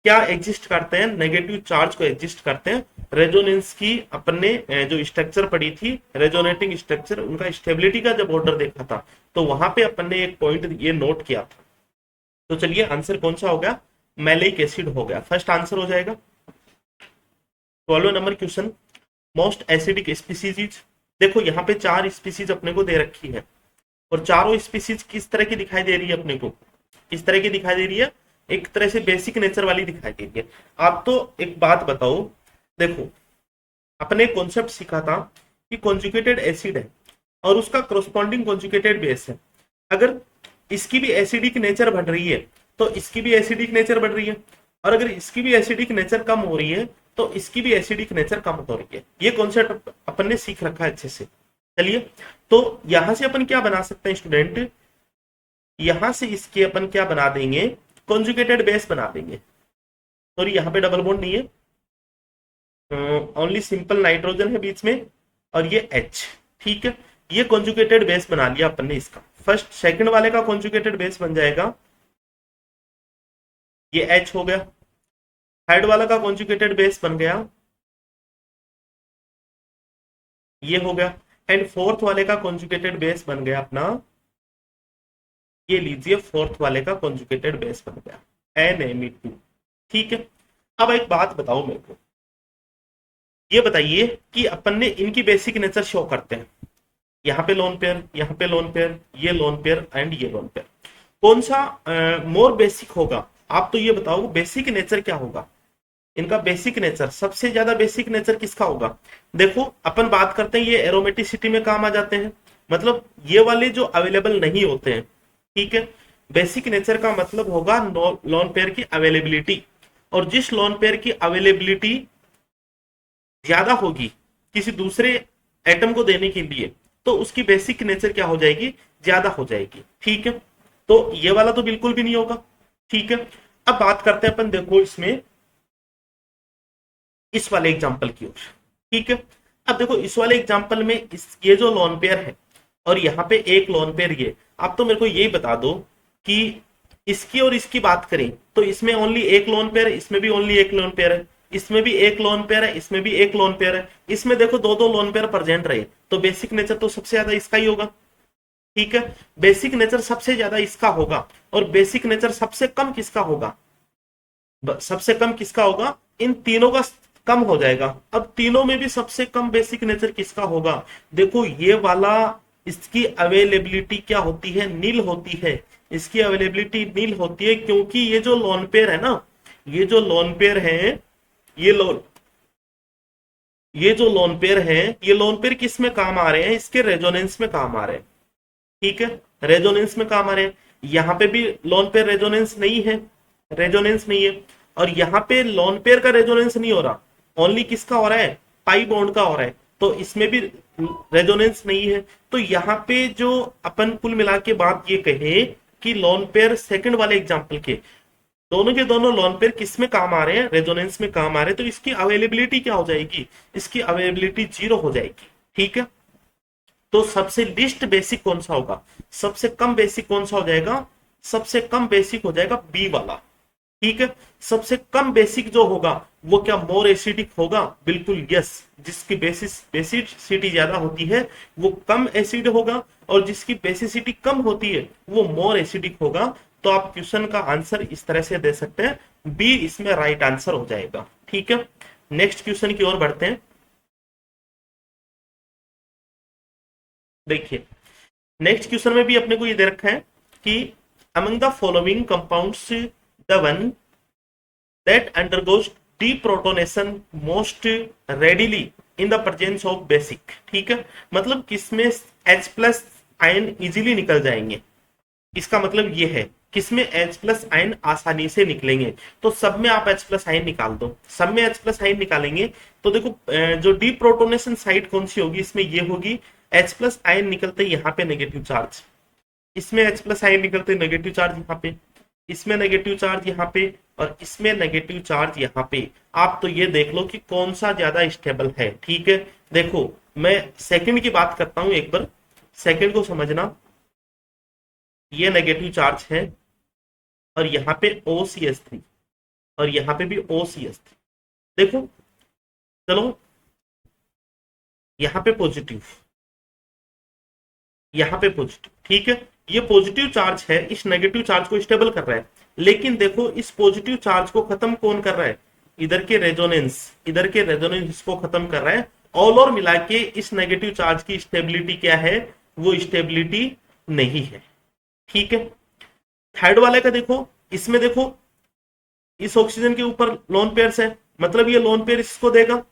क्या एग्जिस्ट करते हैं, नेगेटिव चार्ज को एग्जिस्ट करते हैं। रेजोनेंस की अपने जो स्ट्रक्चर पड़ी थी, रेजोनेटिंग स्ट्रक्चर, उनका स्टेबिलिटी का जब ऑर्डर देखा था, तो वहां पे अपन ने एक पॉइंट ये नोट किया था। तो चलिए आंसर कौन सा हो गया, मैलिक एसिड हो गया, फर्स्ट आंसर हो जाएगा। 12 number question, most acidic species is, देखो यहाँ पे 4 स्पीसीज अपने को दे रखी है, और चारों स्पीसीज किस तरह की दिखाई दे रही है अपने को, किस तरह की दिखाई दे रही है, एक तरह से बेसिक नेचर वाली दिखाई दे रही है। आप तो एक बात बताओ, देखो अपने कॉन्सेप्ट सीखा था कि कॉन्जुगेटेड एसिड है और उसका कॉरस्पॉन्डिंग कॉन्जुगेटेड बेस है, अगर इसकी भी एसिडिक नेचर बढ़ रही है तो इसकी भी एसिडिक नेचर बढ़ रही है, और अगर इसकी भी एसिडिक नेचर कम हो रही है तो इसकी भी एसिडिक नेचर कम हो रही है। ये कॉन्सेप्ट अपन ने सीख रखा है अच्छे से। चलिए, तो यहां से अपन क्या बना सकते हैं स्टूडेंट, यहां से इसके अपन क्या बना देंगे, कॉन्जुगेटेड बेस बना देंगे। सॉरी, यहाँ पे डबल बॉन्ड नहीं है, ओनली सिंपल नाइट्रोजन है बीच में, और ये H। ठीक है, ये कॉन्जुगेटेड बेस बना लिया अपन ने इसका। फर्स्ट सेकंड वाले का कॉन्जुगेटेड बेस बन जाएगा, ये H हो गया। थर्ड वाला का कॉन्जुगेटेड बेस बन गया, ये हो गया। एंड फोर्थ वाले का कॉन्जुगेटेड बेस बन गया अपना, ये लीजिए, फोर्थ वाले का कॉन्जुगेटेड बेस बन गया NMe2। ठीक है, अब एक बात बताओ मेरे को, ये बताइए कि अपन ने इनकी बेसिक नेचर शो करते हैं, यहाँ पे लोन पेयर, यहाँ पे लोन पेयर, ये लोन पेयर एंड ये लोन पेयर, कौन सा मोर बेसिक होगा? आप तो ये बताओ बेसिक नेचर क्या होगा इनका, बेसिक नेचर, सबसे ज्यादा बेसिक नेचर किसका होगा? देखो अपन बात करते हैं, ये एरोमेटिसिटी में काम आ जाते हैं, मतलब ये वाले जो अवेलेबल नहीं होते हैं। ठीक है, बेसिक नेचर का मतलब होगा लोन पेयर की अवेलेबिलिटी, और जिस लोन पेयर की अवेलेबिलिटी ज्यादा होगी किसी दूसरे एटम को देने के लिए, तो उसकी बेसिक नेचर क्या हो जाएगी, ज्यादा हो जाएगी। ठीक है, तो ये वाला तो बिल्कुल भी नहीं होगा। ठीक है, अब बात करते हैं अपन, देखो इसमें इस वाले एग्जांपल की ओर। ठीक है, अब देखो इस वाले एग्जांपल में ये जो लोन पेयर है और यहाँ पे एक लोन पेयर ये, आप तो मेरे को यही बता दो कि इसकी और इसकी बात करें तो इसमें ओनली एक लोन पेयर है, इसमें भी ओनली एक लोन पेयर है, इसमें भी एक लोन पेयर है, इसमें भी एक लोन पेयर है, इसमें देखो दो दो लोन पेयर प्रेजेंट रहे, तो बेसिक नेचर तो सबसे ज्यादा इसका ही होगा। ठीक है, बेसिक नेचर सबसे ज्यादा इसका होगा, और बेसिक नेचर सबसे कम किसका होगा, सबसे कम किसका होगा, इन तीनों का कम हो जाएगा। अब तीनों में भी सबसे कम बेसिक नेचर किसका होगा, देखो ये वाला, इसकी अवेलेबिलिटी क्या होती है, नील होती है, इसकी अवेलेबिलिटी नील होती है, क्योंकि ये जो लोन पेयर है ना, ये जो लोन पेयर है, ये जो लोन पेयर है, ये लोन पेयर किस में काम आ रहे हैं, इसके रेजोनेंस में काम आ रहे हैं। ठीक है, रेजोनेंस में काम आ रहे हैं, यहाँ पे भी लोन पेयर रेजोनेंस नहीं है, रेजोनेंस नहीं है, और यहाँ पे लोन पेयर का रेजोनेंस नहीं हो रहा, ओनली किसका हो रहा है, पाई बॉन्ड का हो रहा है, तो इसमें भी रेजोनेंस नहीं है। तो यहाँ पे जो अपन कुल मिला के बात ये कहे कि लोन पेयर सेकंड वाले एग्जांपल के दोनों लोन पेयर किस में काम आ रहे हैं, रेजोनेंस में काम आ रहे हैं, तो इसकी अवेलेबिलिटी क्या हो जाएगी, इसकी अवेलेबिलिटी 0 हो जाएगी। ठीक है, तो सबसे लिस्ट बेसिक कौन सा होगा, सबसे कम बेसिक कौन सा हो जाएगा, सबसे कम बेसिक हो जाएगा बी वाला। ठीक है, सबसे कम बेसिक जो होगा वो क्या मोर एसिडिक होगा, बिल्कुल यस, जिसकी बेसिसिटी ज्यादा होती है वो कम एसिड होगा, और जिसकी बेसिसिटी कम होती है वो मोर एसिडिक होगा। तो आप क्वेश्चन का आंसर इस तरह से दे सकते हैं, बी इसमें राइट आंसर हो जाएगा। ठीक है, नेक्स्ट क्वेश्चन की ओर बढ़ते हैं। देखिए नेक्स्ट क्वेश्चन में भी अपने को ये दे रखा है कि among the following compounds the one that undergoes deprotonation most readily in the presence of basic। ठीक है, मतलब किसमें H प्लस आयन इजीली निकल जाएंगे, इसका मतलब ये है किसमें H प्लस आयन आसानी से निकलेंगे। तो सब में आप H प्लस आयन निकाल दो, सब में H प्लस आयन निकालेंगे तो देखो जो डीप्रोटोनेशन साइट कौन सी होगी, इसमें ये होगी। H प्लस आयन निकलते यहाँ पे नेगेटिव चार्ज, इसमें H प्लस आयन निकलते नेगेटिव चार्ज यहाँ पे, इसमें नेगेटिव चार्ज यहाँ पे, और इसमें नेगेटिव चार्ज यहाँ पे। आप तो ये देख लो कि कौन सा ज्यादा स्टेबल है। ठीक है, देखो मैं सेकंड की बात करता हूं, एक बार सेकंड को समझना। ये नेगेटिव चार्ज है और यहाँ पे OCH3 और यहाँ पे भी OCH3। देखो चलो यहाँ पे पॉजिटिव, यहाँ पे पॉजिटिव। ठीक है, ये पॉजिटिव चार्ज है, इस नेगेटिव चार्ज को स्टेबल कर रहा है। लेकिन देखो इस पॉजिटिव चार्ज को खत्म कौन कर रहा है, इधर के रेजोनेंस, इधर के रेजोनेंस को खत्म कर रहा है। ऑल और मिला के इस नेगेटिव चार्ज की स्टेबिलिटी क्या है, वो स्टेबिलिटी नहीं है। ठीक है, थर्ड वाले का देखो, इसमें देखो इस ऑक्सीजन के ऊपर लोन पेयर्स है, मतलब ये लोन पेयर इसको देगा,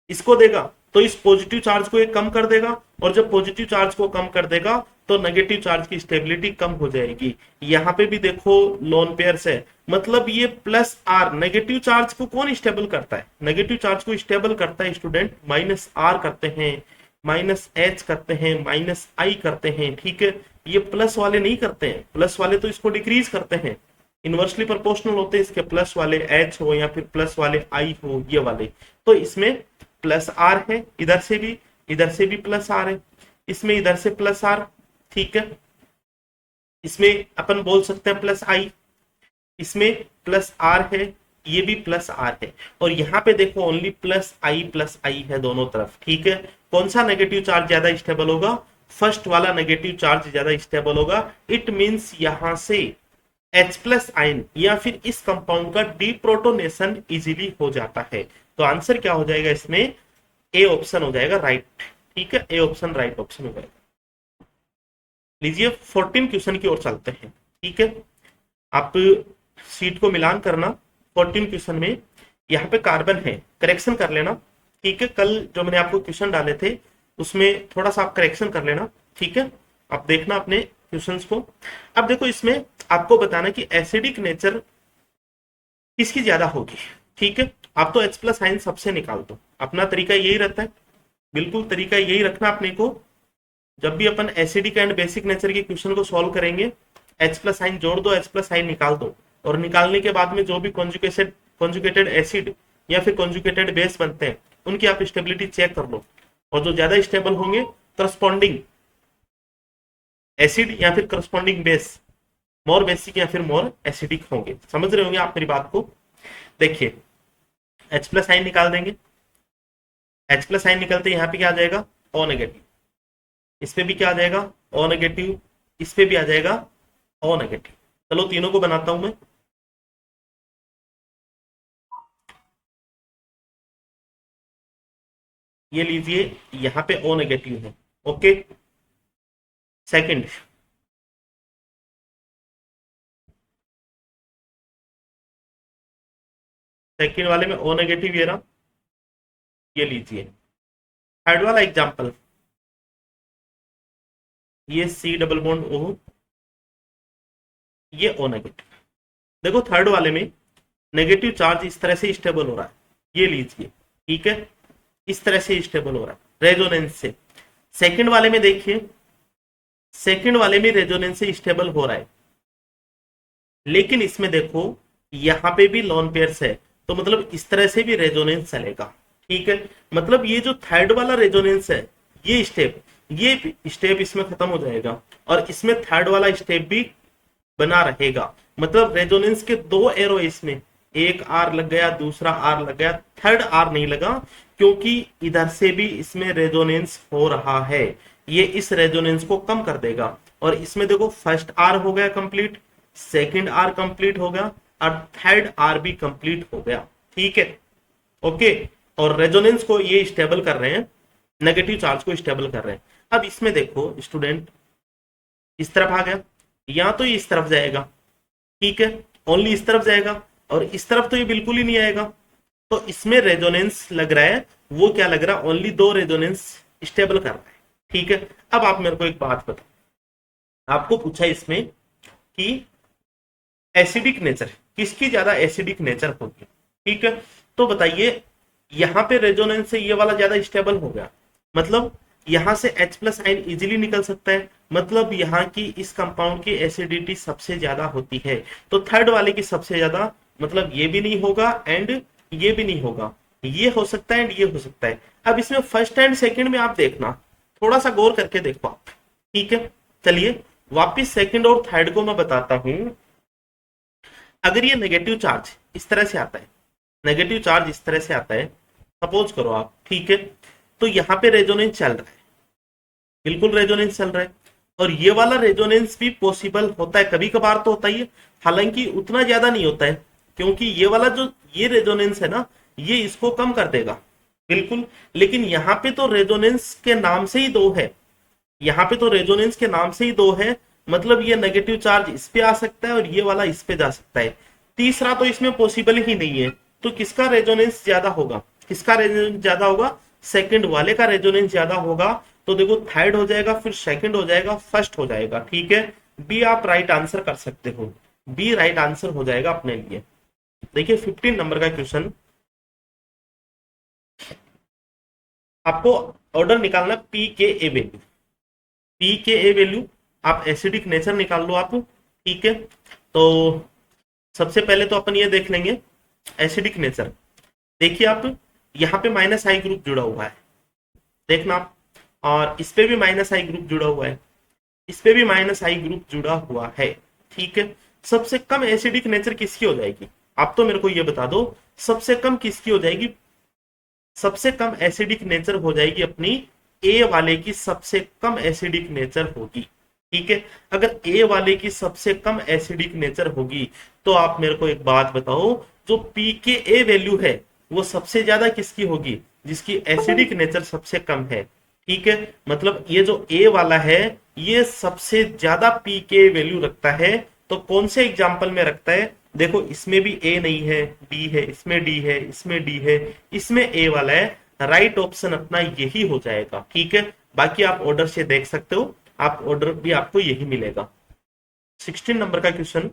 इसको देगा, तो इस पॉजिटिव चार्ज को ये कम कर देगा, और जब पॉजिटिव चार्ज को कम कर देगा तो नेगेटिव चार्ज की स्टेबिलिटी कम हो जाएगी। यहाँ पे भी देखो लोन पेयर्स है, मतलब ये प्लस आर, नेगेटिव चार्ज को कौन स्टेबल करता है, नेगेटिव चार्ज को स्टेबल करता है स्टूडेंट माइनस आर करते हैं, माइनस एच करते हैं, माइनस आई करते हैं। ठीक है, ये प्लस वाले नहीं करते हैं, प्लस वाले तो इसको डिक्रीज करते हैं, इनवर्सली प्रोपोर्शनल होते हैं इसके, प्लस वाले एच हो या फिर प्लस वाले आई हो, ये वाले। तो इसमें प्लस आर है, इधर से भी प्लस आर है, इसमें इधर से प्लस आर। ठीक है, इसमें अपन बोल सकते हैं प्लस आई, इसमें प्लस आर है, ये भी प्लस आर है, और यहाँ पे देखो ओनली प्लस आई है दोनों तरफ। ठीक है, कौन सा नेगेटिव चार्ज ज्यादा स्टेबल होगा, फर्स्ट वाला नेगेटिव चार्ज ज्यादा स्टेबल होगा। इट मींस यहां से H प्लस आयन या फिर इस कंपाउंड का डीप्रोटोनेशन इजीली हो जाता है। तो आंसर क्या हो जाएगा इसमें, ए ऑप्शन हो जाएगा राइट। ठीक है, ए ऑप्शन राइट ऑप्शन हो जाएगा। लीजिए 14 क्वेश्चन की ओर चलते हैं। ठीक है, आप सीट को मिलान करना। 14 क्वेश्चन में यहाँ पे कार्बन है, करेक्शन कर लेना। ठीक है, कल जो मैंने आपको क्वेश्चन डाले थे उसमें थोड़ा सा आप करेक्शन कर लेना। ठीक है, आप देखना अपने क्वेश्चंस को। अब देखो इसमें आपको बताना कि एसिडिक नेचर किसकी ज्यादा होगी। ठीक है, आप तो H प्लस आयन सबसे निकाल दो, अपना तरीका यही रहता है, बिल्कुल तरीका यही रखना अपने को। जब भी अपन एसिडिक एंड बेसिक नेचर के क्वेश्चन को सॉल्व करेंगे, H प्लस आयन जोड़ दो, H प्लस आयन निकाल दो, और निकालने के बाद में जो भी कॉन्जुगेटेड एसिड या फिर कॉन्जुगेटेड बेस बनते हैं उनकी आप स्टेबिलिटी चेक कर लो, और जो ज्यादा स्टेबल होंगे करस्पॉन्डिंग एसिड या फिर करस्पॉन्डिंग बेस मोर बेसिक या फिर मोर एसिडिक होंगे। समझ रहे होंगे आप मेरी बात को। देखिए H प्लस आयन निकाल देंगे, H प्लस आयन निकलते यहाँ पे क्या आ जाएगा, O नेगेटिव, इस पे भी क्या आ जाएगा O नेगेटिव, इस पे भी आ जाएगा O नेगेटिव। चलो तीनों को बनाता हूं मैं। ये लीजिए यहाँ पे O नेगेटिव है। ओके, सेकंड वाले में O नेगेटिव ये रहा, ये लीजिए। थर्ड वाला एग्जांपल, ये C डबल बॉन्ड O, ये O नेगेटिव। देखो थर्ड वाले में नेगेटिव चार्ज इस तरह से स्टेबल हो रहा है, ये लीजिए। ठीक है, इस तरह से स्टेबल हो रहा है रेजोनेंस से। सेकंड वाले में देखिए, सेकंड वाले में रेजोनेंस से स्टेबल हो रहा है, लेकिन इसमें देखो यहाँ पे भी लोन पेयर्स है, तो मतलब इस तरह से भी रेजोनेंस चलेगा। ठीक है, मतलब ये जो थर्ड वाला रेजोनेंस है, ये स्टेप इसमें खत्म हो जाएगा, और इसमें थर्ड वाला स्टेप भी बना रहेगा। मतलब रेजोनेंस के दो एरो इसमें, एक आर लग गया, दूसरा आर लग गया, थर्ड आर नहीं लगा, क्योंकि इधर से भी इसमें रेजोनेंस हो रहा है, ये इस रेजोनेंस को कम कर देगा। और इसमें देखो फर्स्ट आर हो गया कंप्लीट, सेकंड आर कंप्लीट हो गया, और थर्ड आर भी कंप्लीट हो गया। ठीक है, ओके, और रेजोनेंस को ये स्टेबल कर रहे हैं, नेगेटिव चार्ज को स्टेबल कर रहे हैं। अब इसमें देखो स्टूडेंट, इस तरफ आ गया, या तो ये इस तरफ जाएगा, ठीक है, ओनली इस तरफ जाएगा, और इस तरफ तो ये बिल्कुल ही नहीं आएगा। तो इसमें रेजोनेंस लग रहा है, वो क्या लग रहा है, ओनली दो रेजोनेंस स्टेबल कर रहा है, ठीक है। अब आप मेरे को एक बात बताओ, आपको पूछा इसमें कि एसिडिक नेचर, किसकी ज्यादा एसिडिक नेचर होगी, ठीक है। तो बताइए, यहां पे रेजोनेंस से ये वाला ज्यादा स्टेबल हो गया, मतलब यहां से H प्लस आयन इजिली निकल सकता है, मतलब यहाँ की इस कंपाउंड की एसिडिटी सबसे ज्यादा होती है। तो थर्ड वाले की सबसे ज्यादा, मतलब ये भी नहीं होगा एंड ये भी नहीं होगा, ये हो सकता है एंड ये हो सकता है। अब इसमें फर्स्ट एंड सेकंड में आप देखना, थोड़ा सा गौर करके देखो आप, ठीक है। चलिए वापिस सेकंड और थर्ड को मैं बताता हूं। अगर ये नेगेटिव चार्ज इस तरह से आता है, नेगेटिव चार्ज इस तरह से आता है, सपोज करो आप, ठीक है, तो यहाँ पे रेजोनेंस चल रहा है, बिल्कुल रेजोनेंस चल रहा है, और ये वाला रेजोनेंस भी पॉसिबल होता है, कभी कभार तो होता ही है, हालांकि उतना ज्यादा नहीं होता है, क्योंकि ये वाला जो ये रेजोनेंस है ना, ये इसको कम कर देगा, बिल्कुल। लेकिन यहाँ पे तो रेजोनेंस के नाम से ही दो है, यहाँ पे तो रेजोनेंस के नाम से ही दो है, मतलब ये नेगेटिव चार्ज इस पे आ सकता है और ये वाला इस पे जा सकता है, तीसरा तो इसमें पॉसिबल ही नहीं है। तो किसका रेजोनेंस ज्यादा होगा, किसका रेजोनेंस ज्यादा होगा, सेकंड वाले का रेजोनेंस ज्यादा होगा। तो देखो थर्ड हो जाएगा, फिर सेकंड हो जाएगा, फर्स्ट हो जाएगा, ठीक है। बी आप राइट आंसर कर सकते हो, बी राइट आंसर हो जाएगा अपने लिए। देखिए 15 नंबर का क्वेश्चन, आपको ऑर्डर निकालना पी के ए वैल्यू, पी के ए वैल्यू, आप एसिडिक नेचर निकाल लो आप, ठीक है। तो सबसे पहले तो अपन ये देख लेंगे एसिडिक नेचर। देखिए आप, यहाँ पे माइनस आई ग्रुप जुड़ा हुआ है, देखना आप, और इस पे भी माइनस आई ग्रुप जुड़ा हुआ है, इस पे भी माइनस आई ग्रुप जुड़ा हुआ है, ठीक है। सबसे कम एसिडिक नेचर किसकी हो जाएगी, आप तो मेरे को ये बता दो, सबसे कम किसकी हो जाएगी, सबसे कम एसिडिक नेचर हो जाएगी अपनी ए वाले की, सबसे कम एसिडिक नेचर होगी, ठीक है। अगर ए वाले की सबसे कम एसिडिक नेचर होगी, तो आप मेरे को एक बात बताओ, जो पी के ए वैल्यू है वो सबसे ज्यादा किसकी होगी, जिसकी एसिडिक नेचर सबसे कम है, ठीक है। मतलब ये जो ए वाला है ये सबसे ज्यादा पी के वैल्यू रखता है। तो कौन से एग्जाम्पल में रखता है, देखो इसमें भी ए नहीं है, डी है, इसमें डी है, इसमें डी है, इसमें ए वाला है, राइट ऑप्शन अपना यही हो जाएगा, ठीक है। बाकी आप ऑर्डर से देख सकते हो, आप ऑर्डर भी आपको यही मिलेगा। 16 नंबर का क्वेश्चन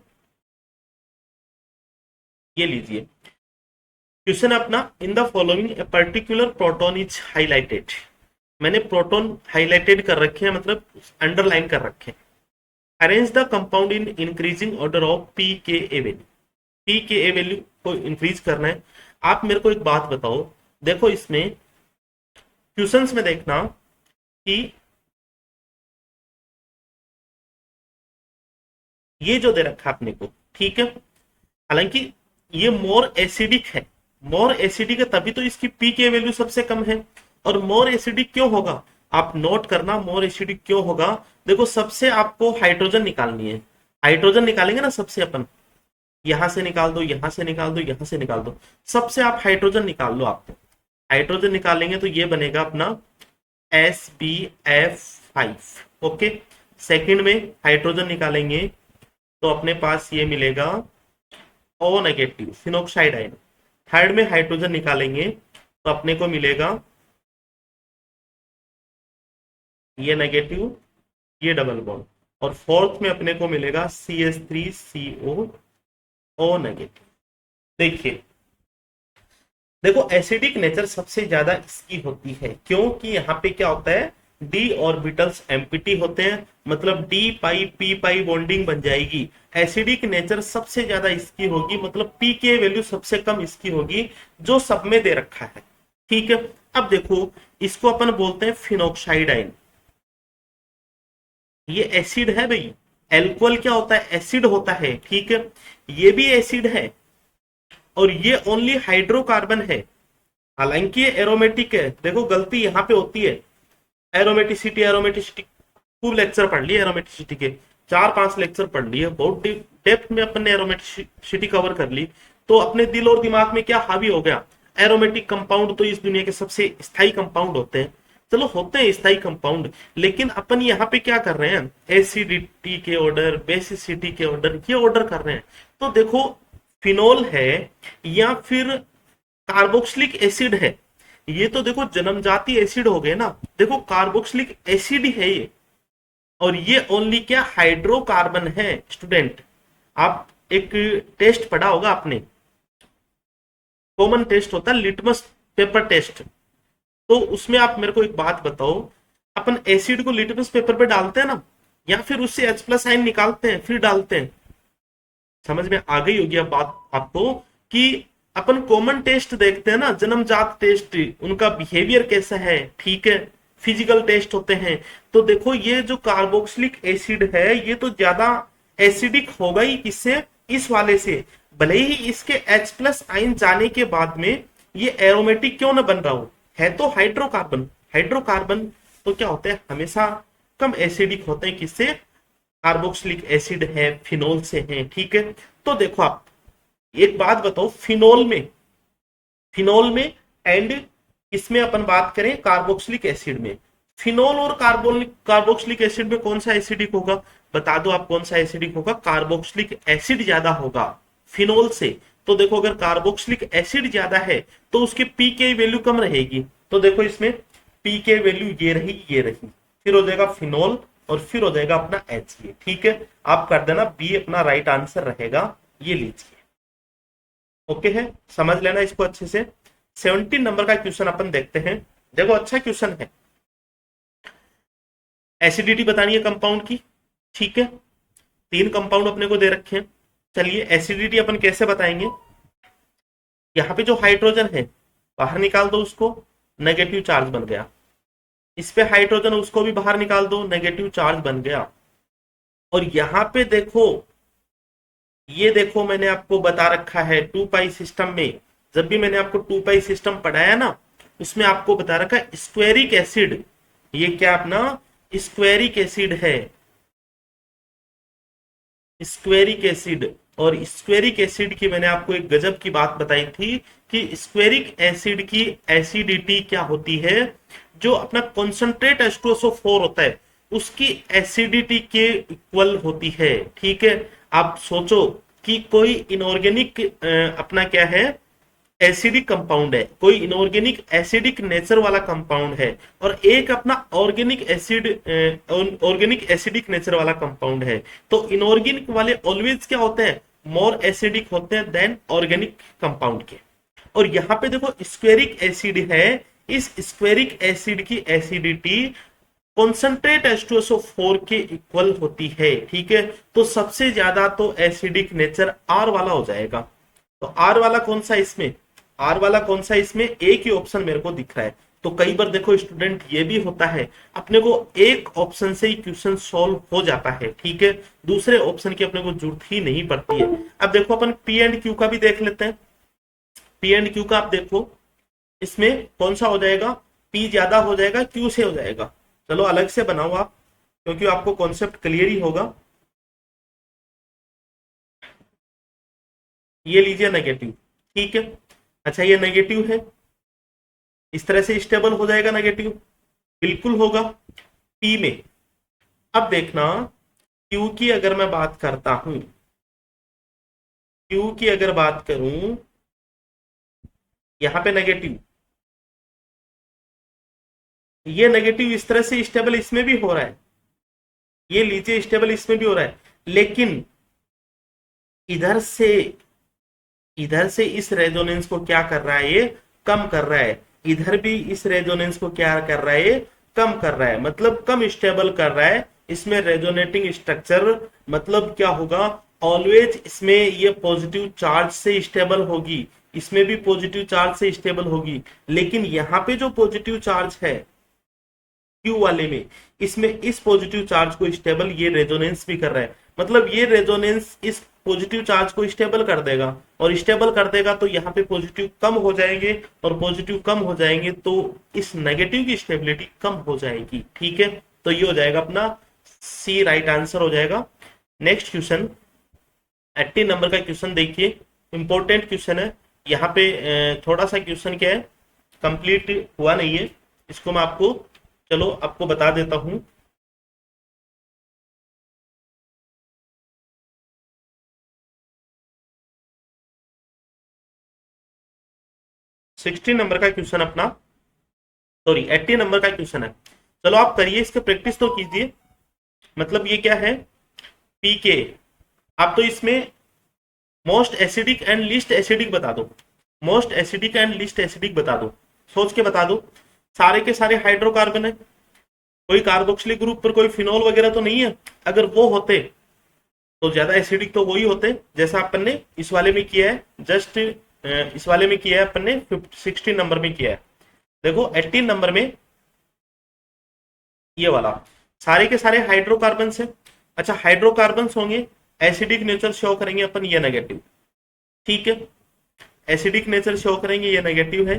ये लीजिए, क्वेश्चन अपना, in the following a particular proton is highlighted, मैंने प्रोटॉन हाईलाइटेड कर रखे हैं, मतलब अंडरलाइन कर रखे हैं। Arrange the compound in increasing order of P के ए वैल्यू, पी के ए वैल्यू को इंक्रीज करना है। आप मेरे को एक बात बताओ, देखो इसमें क्वेश्चंस में देखना कि ये जो दे रखा है अपने को, ठीक है, हालांकि ये मोर एसिडिक है, मोर एसिडिक है तभी तो इसकी पी के वैल्यू सबसे कम है। और मोर एसिडिक क्यों होगा, आप नोट करना, मोर एसिडिक क्यों होगा, देखो सबसे आपको हाइड्रोजन निकालनी है, हाइड्रोजन निकालेंगे ना सबसे अपन, यहां से निकाल दो, यहां से निकाल दो, यहां से निकाल दो, सबसे आप हाइड्रोजन निकाल लो। आपको हाइड्रोजन निकालेंगे तो ये बनेगा अपना SbF5, ओके। सेकंड में हाइड्रोजन निकालेंगे तो अपने पास ये मिलेगा O negative phenoxide ion. Third में हाइड्रोजन निकालेंगे तो अपने को मिलेगा ये नेगेटिव, ये डबल बॉन्ड, और फोर्थ में अपने को मिलेगा CH3CO नेगेटिव। देखिए देखो एसिडिक नेचर सबसे ज्यादा इसकी होती है, क्योंकि यहाँ पे क्या होता है, डी ऑर्बिटल्स एम्प्टी होते हैं, मतलब डी पाई पी पाई बॉन्डिंग बन जाएगी। एसिडिक नेचर सबसे ज्यादा इसकी होगी, मतलब पी के वैल्यू सबसे कम इसकी होगी, जो सब में दे रखा है, ठीक है। अब देखो इसको अपन बोलते हैं फिनोक्साइड आयन, ये एसिड है भाई, एल्कोहल क्या होता है, एसिड होता है, ठीक है। ये भी एसिड है और ये ओनली हाइड्रोकार्बन है, हालांकि ये एरोमेटिक है। देखो गलती यहाँ पे होती है, एरोमेटिसिटी, एरोमेटिसिटी खूब लेक्चर पढ़ लिए एरोमेटिसिटी के, 4-5 लेक्चर पढ़ लिए, बहुत डेप्थ में अपन ने एरोमेटिसिटी कवर कर ली। तो अपने दिल और दिमाग में क्या हावी हो गया, एरोमेटिक कंपाउंड तो इस दुनिया के सबसे स्थायी कंपाउंड होते हैं, चलो होते हैं स्थायी कंपाउंड, लेकिन अपन यहाँ पे क्या कर रहे हैं, एसिडिटी के ऑर्डर, बेसिसिटी के ऑर्डर, ये ऑर्डर कर रहे हैं। तो देखो फिनोल है या फिर कार्बोक्सिलिक एसिड है, ये तो देखो जन्मजाति एसिड हो गए ना। देखो कार्बोक्सिलिक एसिड है ये, और ये ओनली क्या हाइड्रोकार्बन है। स्टूडेंट आप एक टेस्ट पढ़ा होगा आपने, कॉमन टेस्ट होता है लिटमस पेपर टेस्ट। तो उसमें आप मेरे को एक बात बताओ, अपन एसिड को लिटमस पेपर पे डालते हैं ना, या फिर उससे H+ आयन निकालते हैं फिर डालते हैं। समझ में आ गई होगी अब बात आपको, कि अपन कॉमन टेस्ट देखते हैं ना, जन्मजात टेस्ट, उनका बिहेवियर कैसा है, ठीक है, फिजिकल टेस्ट होते हैं। तो देखो ये जो कार्बोक्सिलिक एसिड है ये तो ज्यादा एसिडिक होगा ही, किससे, इस वाले से। भले ही इसके H+ आयन जाने के बाद में ये एरोमेटिक क्यों ना बन रहा हो, है तो हाइड्रोकार्बन। हाइड्रोकार्बन तो क्या होते हैं, हमेशा कम एसिडिक होते हैं, किससे, कार्बोक्सिलिक एसिड है, फिनोल से है, ठीक है। तो देखो आप एक बात बताओ, फिनोल में एंड इसमें अपन बात करें कार्बोक्सिलिक एसिड में, फिनोल और कार्बोक्सिलिक एसिड में कौन सा एसिडिक होगा, बता दो आप, कौन सा एसिडिक होगा, कार्बोक्सिलिक एसिड ज्यादा होगा फिनोल से। तो देखो अगर कार्बोक्सिलिक एसिड ज्यादा है तो उसकी पी के वैल्यू कम रहेगी। तो देखो इसमें पी के वैल्यू ये रही, फिर हो जाएगा फिनोल और फिर हो जाएगा अपना एच, ठीक है। आप कर देना बी अपना राइट आंसर रहेगा, ये लीजिए। ओके है, समझ लेना इसको अच्छे से। 17 नंबर का क्वेश्चन अपन देखते हैं। देखो अच्छा क्वेश्चन है, एसिडिटी बतानी है कंपाउंड की, ठीक है। 3 कंपाउंड अपने को दे रखे हैं। चलिए एसिडिटी अपन कैसे बताएंगे, यहाँ पे जो हाइड्रोजन है बाहर निकाल दो उसको, नेगेटिव चार्ज बन गया। इस पे हाइड्रोजन, उसको भी बाहर निकाल दो, नेगेटिव चार्ज बन गया। और यहाँ पे देखो, ये देखो मैंने आपको बता रखा है 2 पाई सिस्टम में, जब भी मैंने आपको 2 पाई सिस्टम पढ़ाया ना, उसमें आपको बता रखा है स्क्वेरिक एसिड, ये क्या अपना स्क्वेरिक एसिड है, स्क्वेरिक एसिड। और स्क्वेरिक एसिड की मैंने आपको एक गजब की बात बताई थी कि स्क्वेरिक एसिड की एसिडिटी क्या होती है, जो अपना कॉन्सेंट्रेट H2SO4 होता है उसकी एसिडिटी के इक्वल होती है, ठीक है। आप सोचो कि कोई इनऑर्गेनिक अपना क्या है, एसिडिक कंपाउंड है, कोई इनऑर्गेनिक एसिडिक नेचर वाला कंपाउंड है, और एक अपना ऑर्गेनिक एसिडिक नेचर वाला कंपाउंड है। तो इनऑर्गेनिक वाले ऑलवेज क्या होते हैं, मोर एसिडिक होते हैं देन ऑर्गेनिक कंपाउंड के। और यहाँ पे देखो स्क्वेरिक एसिड है, इस स्क्वेरिक एसिड की एसिडिटी कॉन्सेंट्रेट H2SO4 के इक्वल होती है, ठीक है। तो सबसे ज्यादा तो एसिडिक नेचर आर वाला हो जाएगा। तो आर वाला कौन सा इसमें, आर वाला कौन सा इसमें, एक ही ऑप्शन मेरे को दिख रहा है। तो कई बार देखो स्टूडेंट ये भी होता है, अपने को एक ऑप्शन से ही क्वेश्चन सॉल्व हो जाता है, ठीक है, दूसरे ऑप्शन की अपने को जरूरत ही नहीं पड़ती है। अब देखो अपन पी एंड क्यू का भी देख लेते हैं। पी एंड क्यू का आप देखो, इसमें कौन सा हो जाएगा, पी ज्यादा हो जाएगा क्यू से हो जाएगा। चलो अलग से बनाओ आप, क्योंकि आपको कॉन्सेप्ट क्लियर ही होगा। ये लीजिए नेगेटिव, ठीक है। अच्छा ये नेगेटिव है, इस तरह से स्टेबल हो जाएगा नेगेटिव, बिल्कुल होगा पी में। अब देखना क्यू की अगर मैं बात करता हूं, क्यू की अगर बात करूं, यहां पे नेगेटिव, ये नेगेटिव इस तरह से स्टेबल इसमें भी हो रहा है, ये लीजिए स्टेबल इसमें भी हो रहा है, लेकिन इधर से इस रेजोनेंस को क्या कर रहा है, ये कम कर रहा है। इधर भी इस रेजोनेंस को क्या कर रहा है, ये कम कर रहा है, मतलब कम स्टेबल कर रहा है। इसमें रेजोनेटिंग स्ट्रक्चर मतलब क्या होगा, ऑलवेज इसमें ये पॉजिटिव चार्ज से स्टेबल होगी, इसमें भी पॉजिटिव चार्ज से स्टेबल होगी। लेकिन यहाँ पे जो पॉजिटिव चार्ज है क्यू वाले में, इसमें इस पॉजिटिव चार्ज को स्टेबल ये रेजोनेंस भी कर रहा है, मतलब ये रेजोनेंस इस पॉजिटिव चार्ज को स्टेबल कर देगा, और स्टेबल कर देगा तो यहाँ पे पॉजिटिव कम हो जाएंगे, और पॉजिटिव कम हो जाएंगे तो इस नेगेटिव की स्टेबिलिटी कम हो जाएगी, ठीक है। तो ये हो जाएगा अपना सी राइट आंसर हो जाएगा। नेक्स्ट क्वेश्चन 18 नंबर का क्वेश्चन देखिए, इंपॉर्टेंट क्वेश्चन है। यहाँ पे थोड़ा सा क्वेश्चन क्या है, कंप्लीट हुआ नहीं है, इसको मैं आपको चलो आपको बता देता हूं। सिक्सटी नंबर का क्वेश्चन अपना, सॉरी 80 नंबर का क्वेश्चन है। चलो आप करिए, इसके प्रैक्टिस तो कीजिए। मतलब ये क्या है, पीके। आप तो इसमें most acidic and least acidic बता दो, most acidic and least acidic बता दो, सोच के बता दो। सारे के सारे हाइड्रोकार्बन है, कोई कार्बोक्सिलिक ग्रुप पर कोई फिनोल वगैरह तो नहीं है। अगर वो होते तो ज्यादा एसिडिक तो वही होते, जैसा अपन ने इस वाले में किया है। जस्ट इस वाले में किया है अपन ने, 16 नंबर में किया है। देखो 18 नंबर में ये वाला, सारे के सारे हाइड्रोकार्बन है। अच्छा, हाइड्रोकार्बन होंगे, एसिडिक नेचर शो करेंगे अपन, ये नेगेटिव। ठीक है, एसिडिक नेचर शो करेंगे, ये नेगेटिव है।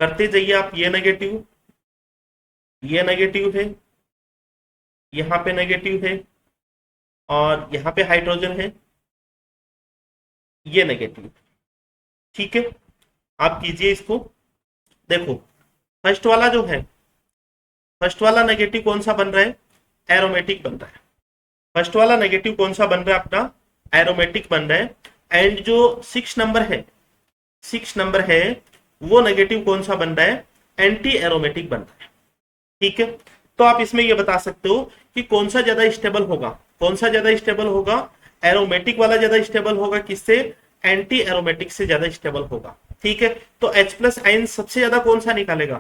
करते जाइए आप, ये नेगेटिव, ये नेगेटिव है, यहाँ पे नेगेटिव है, और यहाँ पे हाइड्रोजन है, ये नेगेटिव। ठीक है, आप कीजिए इसको। देखो फर्स्ट वाला जो है, फर्स्ट वाला नेगेटिव कौन सा बन रहा है, एरोमेटिक बन रहा है। फर्स्ट वाला नेगेटिव कौन सा बन रहा है अपना, एरोमेटिक बन रहा है। एंड जो 6 नंबर है, 6 नंबर है, वो नेगेटिव कौन सा बन रहा है, एंटी एरोमेटिक बन रहा है। ठीक है, तो आप इसमें ये बता सकते हो कि कौन सा ज्यादा स्टेबल होगा, कौन सा ज्यादा स्टेबल होगा, एरोमेटिक वाला ज्यादा स्टेबल होगा, किससे, एंटी एरोमेटिक से ज्यादा स्टेबल होगा। ठीक है, तो H प्लस आयन सबसे ज्यादा कौन सा निकालेगा,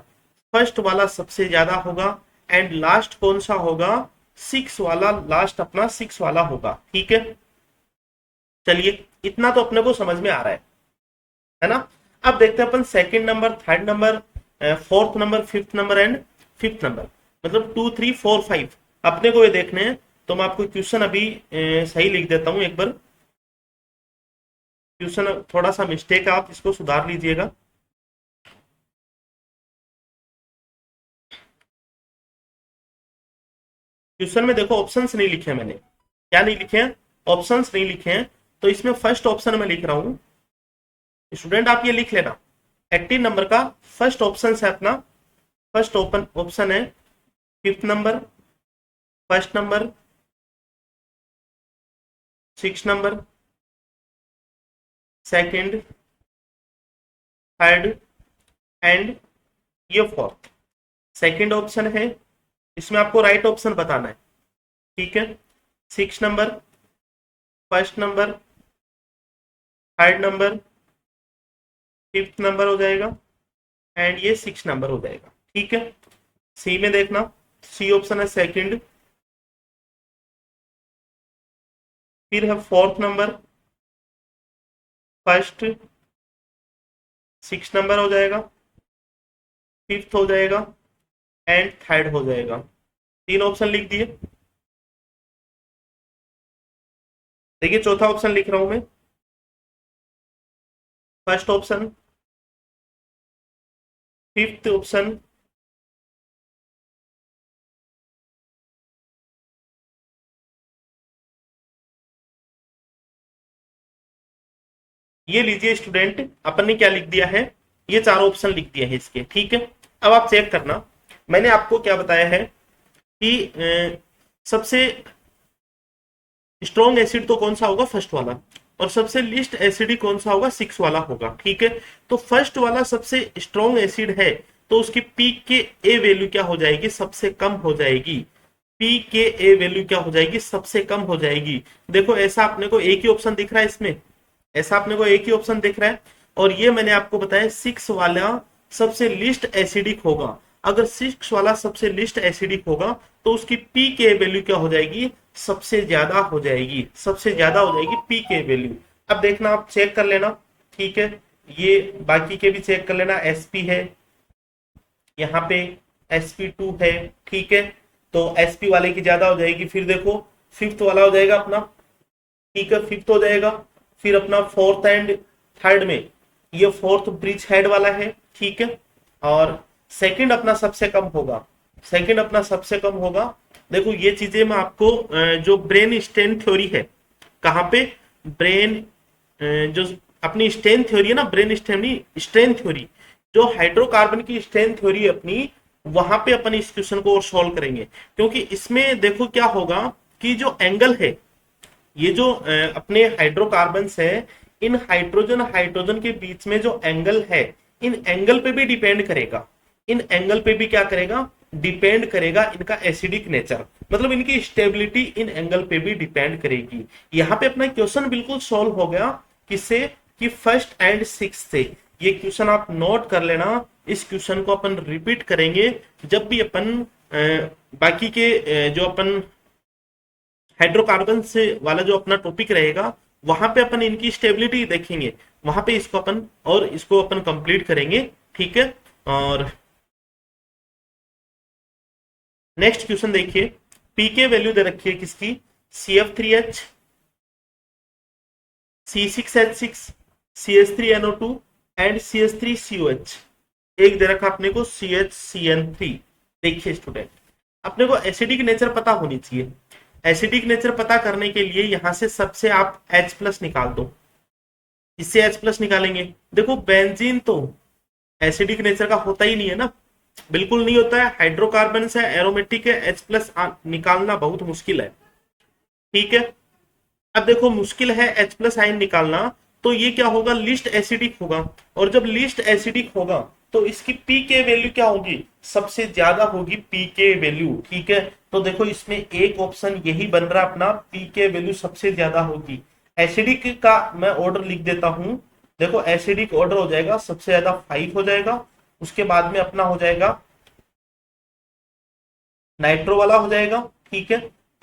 फर्स्ट वाला सबसे ज्यादा होगा। एंड लास्ट कौन सा होगा, 6 वाला, लास्ट अपना 6 वाला होगा। ठीक है, चलिए इतना तो अपने को समझ में आ रहा है ना। अब देखते हैं अपन second number, third number, fourth number, fifth number and fifth number, मतलब 2 3 4 5 अपने को ये देखने हैं। तो मैं आपको क्वेश्चन अभी सही लिख देता हूं एक बार। क्वेश्चन थोड़ा सा मिस्टेक है, आप इसको सुधार लीजिएगा। क्वेश्चन में देखो ऑप्शंस नहीं लिखे हैं मैंने, क्या नहीं लिखे हैं, ऑप्शंस नहीं लिखे हैं। तो इसमें फर्स्ट ऑप्शन में लिख रहा हूं, स्टूडेंट आप ये लिख लेना। 18 नंबर का फर्स्ट ऑप्शन है अपना, फर्स्ट ओपन ऑप्शन है fifth number, first number, 6 number, second, third and ये फोर्थ। सेकंड ऑप्शन है, इसमें आपको राइट ऑप्शन बताना है। ठीक है, 6 number, first number, third number, fifth number हो जाएगा, एंड ये 6 नंबर हो जाएगा। ठीक है, सी में देखना, सी ऑप्शन है सेकंड, फिर है फोर्थ नंबर, फर्स्ट, 6 नंबर हो जाएगा, फिफ्थ हो जाएगा, एंड थर्ड हो जाएगा। 3 ऑप्शन लिख दिए। देखिए चौथा ऑप्शन लिख रहा हूं मैं, फर्स्ट ऑप्शन, फिफ्थ ऑप्शन, ये लीजिए स्टूडेंट, अपन ने क्या लिख दिया है, ये 4 ऑप्शन लिख दिया है इसके। ठीक है, अब आप चेक करना, मैंने आपको क्या बताया है कि सबसे स्ट्रॉन्ग एसिड तो कौन सा होगा, फर्स्ट वाला, और सबसे लिस्ट एसिडिक कौन सा होगा, 6 वाला होगा। ठीक है, तो फर्स्ट वाला सबसे स्ट्रॉन्ग एसिड है, तो उसकी पीक के ए वैल्यू क्या हो जाएगी, सबसे कम हो जाएगी। पी के ए वैल्यू क्या हो जाएगी, सबसे कम हो जाएगी। देखो ऐसा अपने को एक ही ऑप्शन दिख रहा है इसमें, ऐसा अपने को एक ही ऑप्शन दिख रहा है। और ये मैंने आपको बताया 6 वाला सबसे लिस्ट एसिडिक होगा। अगर 6 वाला सबसे लिस्ट एसिडिक होगा तो उसकी पी के वैल्यू क्या हो जाएगी, सबसे ज्यादा हो जाएगी, सबसे ज्यादा हो जाएगी पी के वैल्यू। अब देखना, आप चेक कर लेना। ठीक है, ये बाकी के भी चेक कर लेना, एसपी है यहाँ पे, sp2 है। ठीक है, तो sp वाले की ज्यादा हो जाएगी। फिर देखो फिफ्थ वाला हो जाएगा अपना, ठीक है, फिफ्थ हो जाएगा। फिर अपना फोर्थ एंड थर्ड में ये फोर्थ ब्रिज हेड वाला है। ठीक है, और सेकंड अपना सबसे कम होगा, सेकंड अपना सबसे कम होगा। देखो ये चीजें मैं आपको जो ब्रेन स्टेन थ्योरी है, कहाँ पे, ब्रेन जो अपनी स्टेन थ्योरी है ना, ब्रेन स्टेन स्ट्रेन थ्योरी, जो हाइड्रोकार्बन की स्ट्रेन थ्योरी अपनी, वहां पे अपन इस क्वेश्चन को और सॉल्व करेंगे, क्योंकि इसमें देखो क्या होगा कि जो एंगल है, ये जो अपने हाइड्रोकार्बन्स है, इन हाइड्रोजन हाइड्रोजन के बीच में जो एंगल है, इन एंगल पे भी डिपेंड करेगा, इन एंगल पे भी क्या करेगा, डिपेंड करेगा इनका एसिडिक नेचर, मतलब इनकी स्टेबिलिटी इन एंगल पे भी डिपेंड करेगी। यहाँ पे अपना क्वेश्चन बिल्कुल सॉल्व हो गया, किससे, कि फर्स्ट एंड सिक्स से। ये क्वेश्चन आप नोट कर लेना, इस क्वेश्चन को अपन रिपीट करेंगे जब भी अपन बाकी के जो अपन हाइड्रोकार्बन से वाला जो अपना टॉपिक रहेगा, वहां पे अपन इनकी स्टेबिलिटी देखेंगे, वहां पे इसको अपन और इसको अपन कंप्लीट करेंगे, ठीक है। और नेक्स्ट क्वेश्चन देखिए, पीके वैल्यू दे रखी है किसकी, CF3H, C6H6, CH3NO2 and CH3COH। एक दे रखा अपने को CHCN3। देखिए स्टूडेंट, अपने को एसिडिक नेचर पता होनी चाहिए। एसिडिक नेचर पता करने के लिए यहां से सबसे आप H प्लस निकाल दो, इससे H प्लस निकालेंगे। देखो बेंजीन तो एसिडिक नेचर का होता ही नहीं है ना, बिल्कुल नहीं होता है। हाइड्रोकार्बन से एरोमेटिक है, H प्लस निकालना बहुत मुश्किल है, ठीक है। अब देखो मुश्किल है H प्लस आयन निकालना, तो ये क्या होगा, लिस्ट एसिडिक होगा, और जब लिस्ट एसिडिक होगा तो इसकी पी के वैल्यू क्या होगी, सबसे ज्यादा होगी पी के वैल्यू, ठीक है। तो देखो इसमें एक ऑप्शन यही बन रहा अपना, पी के वैल्यू सबसे ज्यादा होगी। एसिडिक का मैं ऑर्डर लिख देता हूं, देखो एसिडिक ऑर्डर हो जाएगा, सबसे ज्यादा 5 हो जाएगा, उसके बाद में अपना हो जाएगा नाइट्रो वाला हो जाएगा, ठीक है,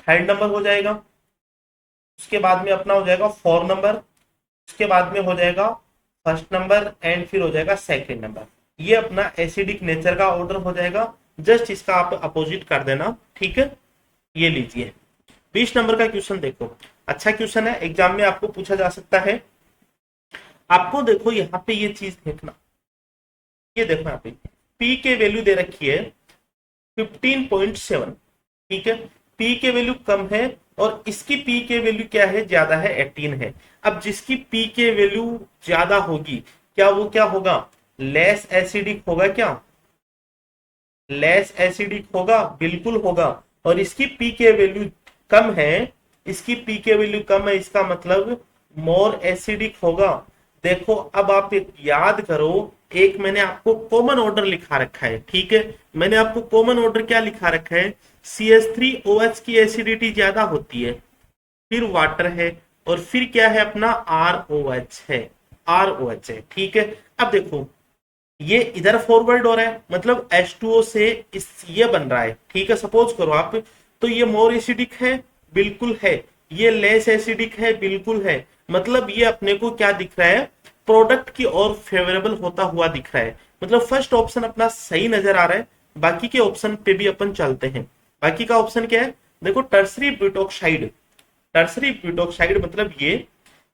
थर्ड नंबर हो जाएगा, उसके बाद में अपना हो जाएगा 4 नंबर, उसके बाद में हो जाएगा फर्स्ट नंबर, एंड फिर हो जाएगा सेकंड नंबर। ये अपना एसिडिक नेचर का ऑर्डर हो जाएगा, जस्ट इसका आप अपोजिट कर देना, ठीक है। ये लीजिए 20 नंबर का क्वेश्चन देखो, अच्छा क्वेश्चन है, एग्जाम में आपको पूछा जा सकता है। आपको देखो यहाँ पे ये चीज देखना, ये देखो यहाँ पे पी के वैल्यू दे रखी है 15.7, ठीक है। पी के वैल्यू कम है और इसकी पी के वैल्यू क्या है, ज्यादा है, 18 है। अब जिसकी पी के वैल्यू ज्यादा होगी, क्या वो क्या होगा, लेस एसिडिक होगा, क्या लेस एसिडिक होगा, बिल्कुल होगा। और इसकी पी के वैल्यू कम है, इसकी पी के वैल्यू कम है, इसका मतलब मोर एसिडिक होगा। देखो अब आप एक याद करो, एक मैंने आपको कॉमन ऑर्डर लिखा रखा है, ठीक है। मैंने आपको कॉमन ऑर्डर क्या लिखा रखा है, CH3OH की एसिडिटी ज्यादा होती है, फिर वाटर है, और फिर क्या है अपना ROH है, ROH है, ठीक है। अब देखो ये इधर फॉरवर्ड हो रहा है, मतलब H2O से इस ये बन रहा है, ठीक है। सपोज करो आप, तो ये मोर एसिडिक है, बिल्कुल है। ये लेस एसिडिक है, बिल्कुल है। मतलब ये अपने को क्या दिख रहा है, प्रोडक्ट की ओर फेवरेबल होता हुआ दिख रहा है। मतलब फर्स्ट ऑप्शन अपना सही नजर आ रहा है। बाकी के ऑप्शन पे भी अपन चलते हैं। बाकी का ऑप्शन क्या है, देखो टर्सरी ब्यूटोक्साइड, टर्सरी ब्यूटोक्साइड मतलब ये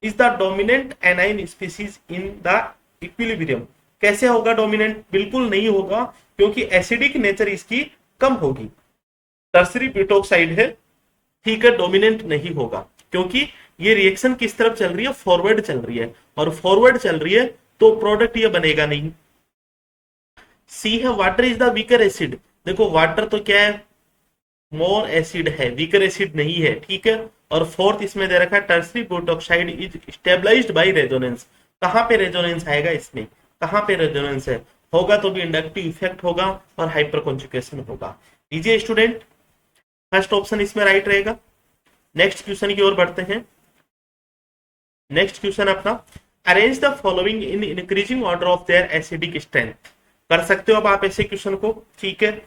is the dominant A9 species in the equilibrium. कैसे होगा डोमिनेंट, बिल्कुल नहीं होगा, क्योंकि एसिडिक नेचर इसकी कम होगी। टर्सरी ब्यूटोक्साइड है, ठीक है, डोमिनेंट नहीं होगा, क्योंकि ये रिएक्शन किस तरफ चल रही है, फॉरवर्ड चल रही है, और फॉरवर्ड चल रही है तो प्रोडक्ट ये बनेगा नहीं। सी है water is the weaker acid. देखो वाटर तो क्या है, मोर एसिड है, वीकर एसिड नहीं है, ठीक है। और फोर्थ इसमें दे रखा है tertiary butoxide is stabilised by resonance. कहां पे रेजोनेंस आएगा इसमें, कहां पे रेजोनेंस है, होगा तो भी इंडक्टिव इफेक्ट होगा और हाइपर कॉन्जुगेशन होगा। लीजिए स्टूडेंट, फर्स्ट ऑप्शन इसमें राइट रहेगा। नेक्स्ट क्वेश्चन की ओर बढ़ते हैं। नेक्स्ट क्वेश्चन अपना, arrange the following in increasing order of their acidic strength. कर सकते हो अब आप ऐसे क्वेश्चन को, ठीक है।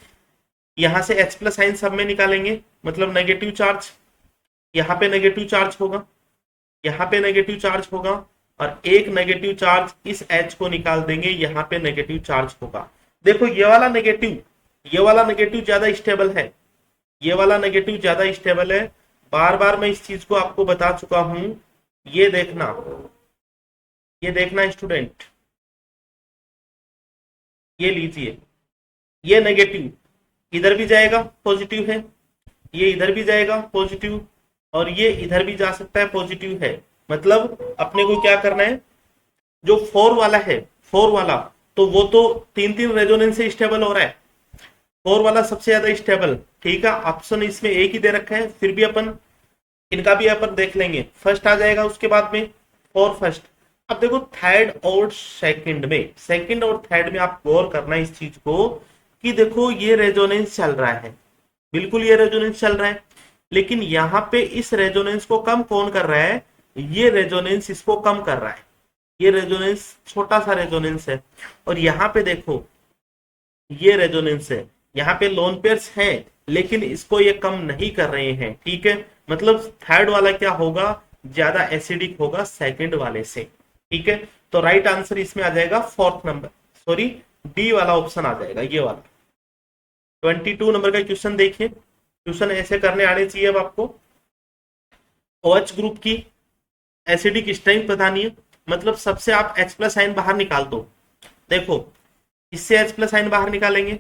यहां से H प्लस साइन सब में निकालेंगे, मतलब नेगेटिव चार्ज, यहाँ पे नेगेटिव चार्ज होगा, यहाँ पे नेगेटिव चार्ज होगा, और एक नेगेटिव चार्ज इस H को निकाल देंगे, यहाँ पे नेगेटिव चार्ज होगा। देखो ये वाला नेगेटिव, ये वाला नेगेटिव ज्यादा स्टेबल है, ये वाला नेगेटिव ज्यादा स्टेबल है। बार बार मैं इस चीज को आपको बता चुका हूं, ये देखना, ये देखना स्टूडेंट, ये लीजिए, ये नेगेटिव इधर भी जाएगा पॉजिटिव है, ये इधर भी जाएगा पॉजिटिव, और ये इधर भी जा सकता है पॉजिटिव है। मतलब अपने को क्या करना है, जो 4 वाला है, 4 वाला, तो वो तो 3 रेजोनेंस से स्टेबल हो रहा है, फोर वाला सबसे ज्यादा स्टेबल, ठीक है, ऑप्शन इसमें एक ही दे रखा है, फिर भी अपन इनका भी अपन देख लेंगे। फर्स्ट आ जाएगा उसके बाद में फोर फर्स्ट। अब देखो थर्ड और सेकंड में, सेकंड और थर्ड में आप गौर करना इस चीज को कि देखो ये रेजोनेंस चल रहा है, बिल्कुल ये रेजोनेंस चल रहा है, लेकिन यहाँ पे इस रेजोनेंस को कम कौन कर रहा है, ये रेजोनेंस इसको कम कर रहा है, ये रेजोनेंस छोटा सा रेजोनेंस है। और यहाँ पे देखो ये रेजोनेंस है, यहाँ पे लोन पेयर्स है, लेकिन इसको ये कम नहीं कर रहे हैं, ठीक है। मतलब थर्ड वाला क्या होगा, ज्यादा एसिडिक होगा सेकंड वाले से, ठीक है। तो राइट आंसर इसमें आ जाएगा फोर्थ नंबर, सॉरी डी वाला ऑप्शन आ जाएगा, ये वाला। 22 नंबर का क्वेश्चन देखिए, क्वेश्चन ऐसे करने आने चाहिए अब आपको। OH ग्रुप की एसिडिक स्ट्रेंथ बतानी है, मतलब सबसे आप H प्लस आयन बाहर निकाल दो। देखो इससे H प्लस आयन बाहर निकालेंगे,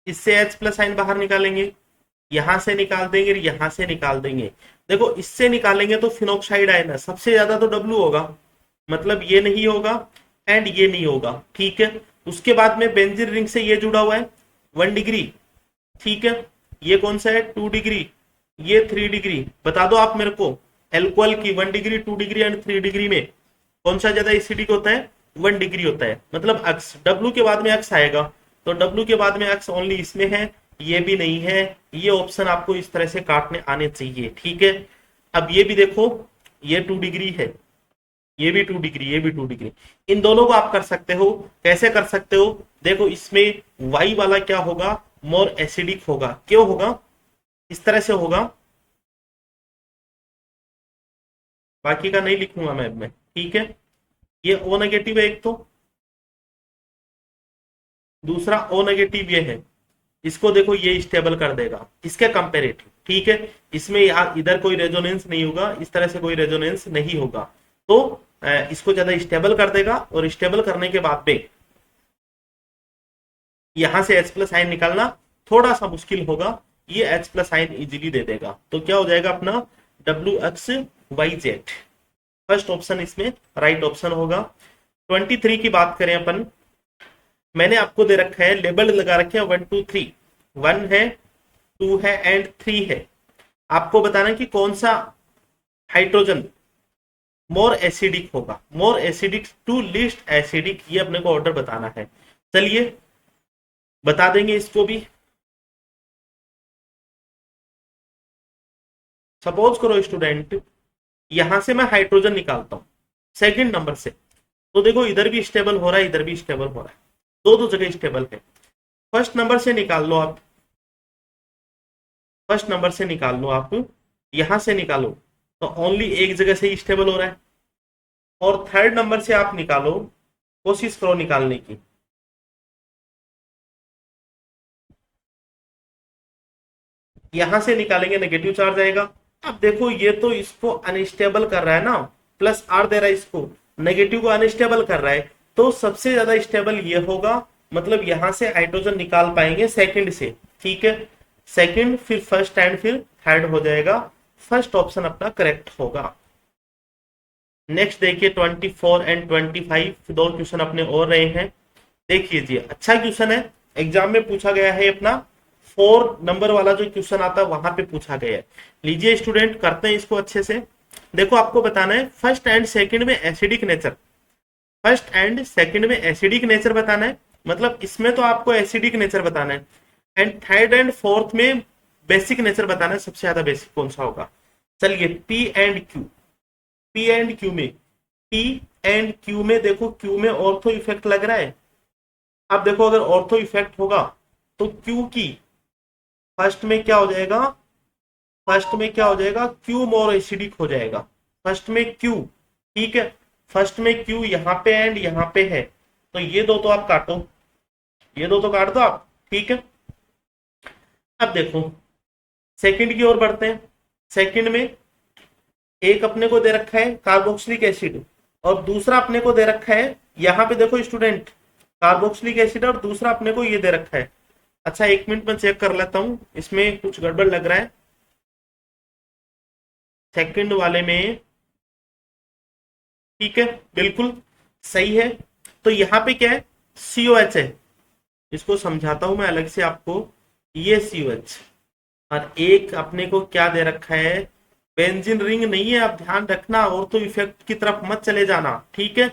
इससे H प्लस आयन बाहर निकालेंगे, यहां से निकाल देंगे, यहां से निकाल देंगे। देखो इससे निकालेंगे तो फिनोक्साइड आयन सबसे ज्यादा तो W होगा, मतलब ये नहीं होगा एंड ये नहीं होगा, ठीक है। उसके बाद में बेंजीन रिंग से ये जुड़ा हुआ है 1 डिग्री, ठीक है। ये कौन सा है 2 डिग्री, ये 3 डिग्री। बता दो आप मेरे को एल्कोहल की 1 डिग्री 2 डिग्री एंड 3 डिग्री में कौन सा ज्यादा एसिडिक होता है, 1 डिग्री होता है। मतलब अक्स, W के बाद में अक्स आएगा, तो W के बाद में अक्स ओनली इसमें है, ये भी नहीं है। ये ऑप्शन आपको इस तरह से काटने आने चाहिए, ठीक है। अब ये भी देखो ये 2 डिग्री है, ये भी 2 डिग्री, ये भी 2 डिग्री। इन दोनों को आप कर सकते हो, कैसे कर सकते हो, देखो इसमें वाई वाला क्या होगा, मोर एसिडिक होगा। क्यों होगा, इस तरह से होगा, बाकी का नहीं लिखूंगा मैं, ठीक है। ये O नेगेटिव है एक, तो दूसरा O नेगेटिव ये है, इसको देखो ये स्टेबल कर देगा इसके कंपेरेटिव, ठीक है। इसमें इधर कोई रेजोनेंस नहीं होगा, इस तरह से कोई रेजोनेंस नहीं होगा, तो इसको ज्यादा स्टेबल कर देगा। और स्टेबल करने के बाद में यहां से H प्लस आयन निकालना थोड़ा सा मुश्किल होगा, ये H प्लस आयन इजिली दे देगा। तो क्या हो जाएगा अपना WXYZ, फर्स्ट ऑप्शन इसमें राइट ऑप्शन होगा। 23 की बात करें अपन, मैंने आपको दे रखा है, लेबल लगा रखे हैं 1 2 3, 1 है 2 है एंड 3 है। आपको बताना कि कौन सा हाइड्रोजन मोर एसिडिक होगा, more acidic to least acidic, ये अपने को ऑर्डर बताना है। चलिए बता देंगे इसको भी। सपोज करो स्टूडेंट, यहां से मैं हाइड्रोजन निकालता हूं सेकंड नंबर से, तो देखो इधर भी स्टेबल हो रहा है, इधर भी स्टेबल हो रहा है, दो दो जगह स्टेबल है। फर्स्ट नंबर से निकाल लो आप, फर्स्ट नंबर से निकाल लो आप, यहां से निकालो तो ओनली एक जगह से ही स्टेबल हो रहा है। और थर्ड नंबर से आप निकालो, कोशिश करो निकालने की, यहां से निकालेंगे नेगेटिव चार्ज आएगा। अब देखो ये तो इसको अनस्टेबल कर रहा है ना, प्लस आर दे रहा है इसको, नेगेटिव को अनस्टेबल कर रहा है, तो सबसे ज्यादा स्टेबल ये होगा, मतलब यहां से हाइड्रोजन निकाल पाएंगे सेकंड से, ठीक है। सेकंड फिर फर्स्ट एंड फिर थर्ड हो जाएगा, फर्स्ट ऑप्शन अपना करेक्ट होगा। नेक्स्ट देखिए 24 एंड 25, दो क्वेश्चन अपने और रहे हैं, देख लीजिए। अच्छा क्वेश्चन है, एग्जाम में पूछा गया है अपना, 4 नंबर वाला जो क्वेश्चन आता है वहां पे पूछा गया है। लीजिए स्टूडेंट, करते हैं इसको अच्छे से। देखो आपको बताना है फर्स्ट एंड सेकंड में acidic nature, first and second में एसिडिक नेचर बताना है, मतलब इसमें तो आपको एसिडिक नेचर बताना है। एंड थर्ड एंड फोर्थ में बेसिक नेचर बताना है, सबसे ज्यादा बेसिक कौन सा होगा। चलिए P and Q, P and Q में, पी एंड क्यू में देखो, क्यू में ऑर्थो इफेक्ट लग रहा है। अब देखो अगर ऑर्थो इफेक्ट होगा तो क्यू की फर्स्ट में क्या हो जाएगा, फर्स्ट में क्या हो जाएगा, क्यू मोर एसिडिक हो जाएगा, फर्स्ट में क्यू, ठीक है। फर्स्ट में क्यू यहाँ पे एंड यहाँ पे है, तो ये दो तो आप काटो, ये दो तो काट दो आप, ठीक है। अब देखो सेकंड की ओर बढ़ते हैं। सेकंड में एक अपने को दे रखा है कार्बोक्सिलिक एसिड, और दूसरा अपने को दे रखा है, यहां पे देखो स्टूडेंट कार्बोक्सिलिक एसिड, और दूसरा अपने को ये दे रखा है। अच्छा एक मिनट में चेक कर लेता हूं, इसमें कुछ गड़बड़ लग रहा है। सेकंड वाले में ठीक है, बिल्कुल सही है। तो यहाँ पे क्या है, COH है, इसको समझाता हूं मैं अलग से आपको। ये COH, और एक अपने को क्या दे रखा है, बेंजीन रिंग नहीं है। आप ध्यान रखना, और तो इफेक्ट की तरफ मत चले जाना, ठीक है।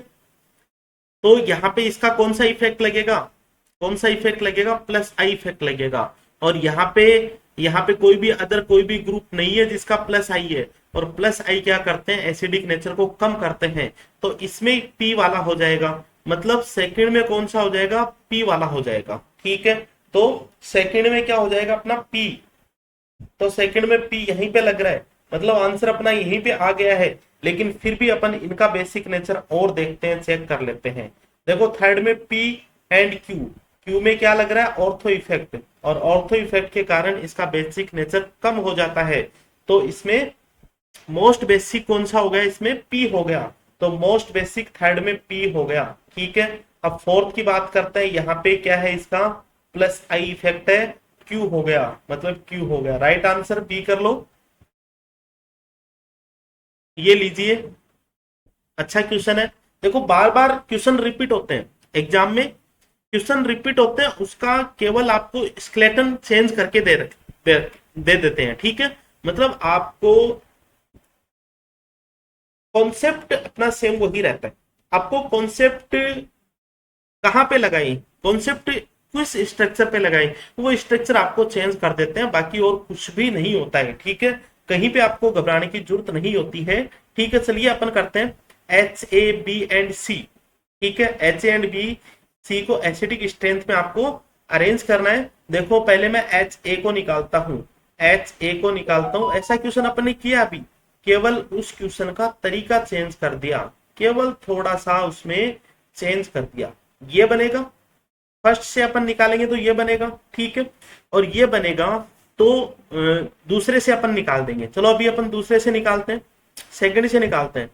तो यहाँ पे इसका कौन सा इफेक्ट लगेगा, कौन सा इफेक्ट लगेगा, प्लस आई इफेक्ट लगेगा। और यहाँ पे कोई भी अदर कोई भी ग्रुप नहीं है जिसका प्लस आई है, और प्लस आई क्या करते हैं, एसिडिक नेचर को कम करते हैं। तो इसमें पी वाला हो जाएगा, मतलब सेकंड में कौन सा हो जाएगा, पी वाला हो जाएगा, ठीक है। तो सेकंड में क्या हो जाएगा अपना, पी। तो सेकंड में पी यहीं पे लग रहा है, मतलब आंसर अपना यहीं पे आ गया है। लेकिन फिर भी अपन इनका बेसिक नेचर और देखते हैं, चेक कर लेते हैं। देखो थर्ड में पी एंड क्यू, क्यू में क्या लग रहा है, ऑर्थो इफेक्ट, और ऑर्थो इफेक्ट के कारण इसका बेसिक नेचर कम हो जाता है। तो इसमें मोस्ट बेसिक कौन सा हो गया, इसमें पी हो गया। तो मोस्ट बेसिक थर्ड में पी हो गया, ठीक है। अब फोर्थ की बात करते हैं, यहाँ पे क्या है इसका, प्लस आई इफेक्ट है, क्यू हो गया, मतलब क्यू हो गया। राइट आंसर बी कर लो, ये लीजिए। अच्छा क्वेश्चन है। देखो बार बार क्वेश्चन रिपीट होते हैं एग्जाम में, क्वेश्चन रिपीट होते हैं, उसका केवल आपको स्केलेटन चेंज करके दे देते हैं, ठीक है। मतलब आपको कॉन्सेप्ट अपना सेम वही रहता है। आपको कॉन्सेप्ट कहाँ पे लगाई, कॉन्सेप्ट किस स्ट्रक्चर पे लगाई, वो स्ट्रक्चर आपको चेंज कर देते हैं, बाकी और कुछ भी नहीं होता है, ठीक है। कहीं पे आपको घबराने की जरूरत नहीं होती है, ठीक है। चलिए अपन करते हैं HAB&C, ठीक है। HAB&C को एसिडिक स्ट्रेंथ में आपको अरेंज करना है। देखो पहले मैं HA को निकालता हूं, HA को निकालता हूं। ऐसा क्वेश्चन अपन ने किया अभी, केवल उस क्वेश्चन का तरीका चेंज कर दिया, केवल थोड़ा सा उसमें चेंज कर दिया। ये बनेगा, फर्स्ट से अपन निकालेंगे तो ये बनेगा, ठीक है। और ये बनेगा तो दूसरे से अपन निकाल देंगे। चलो अभी अपन दूसरे से निकालते हैं, सेकंड से निकालते हैं।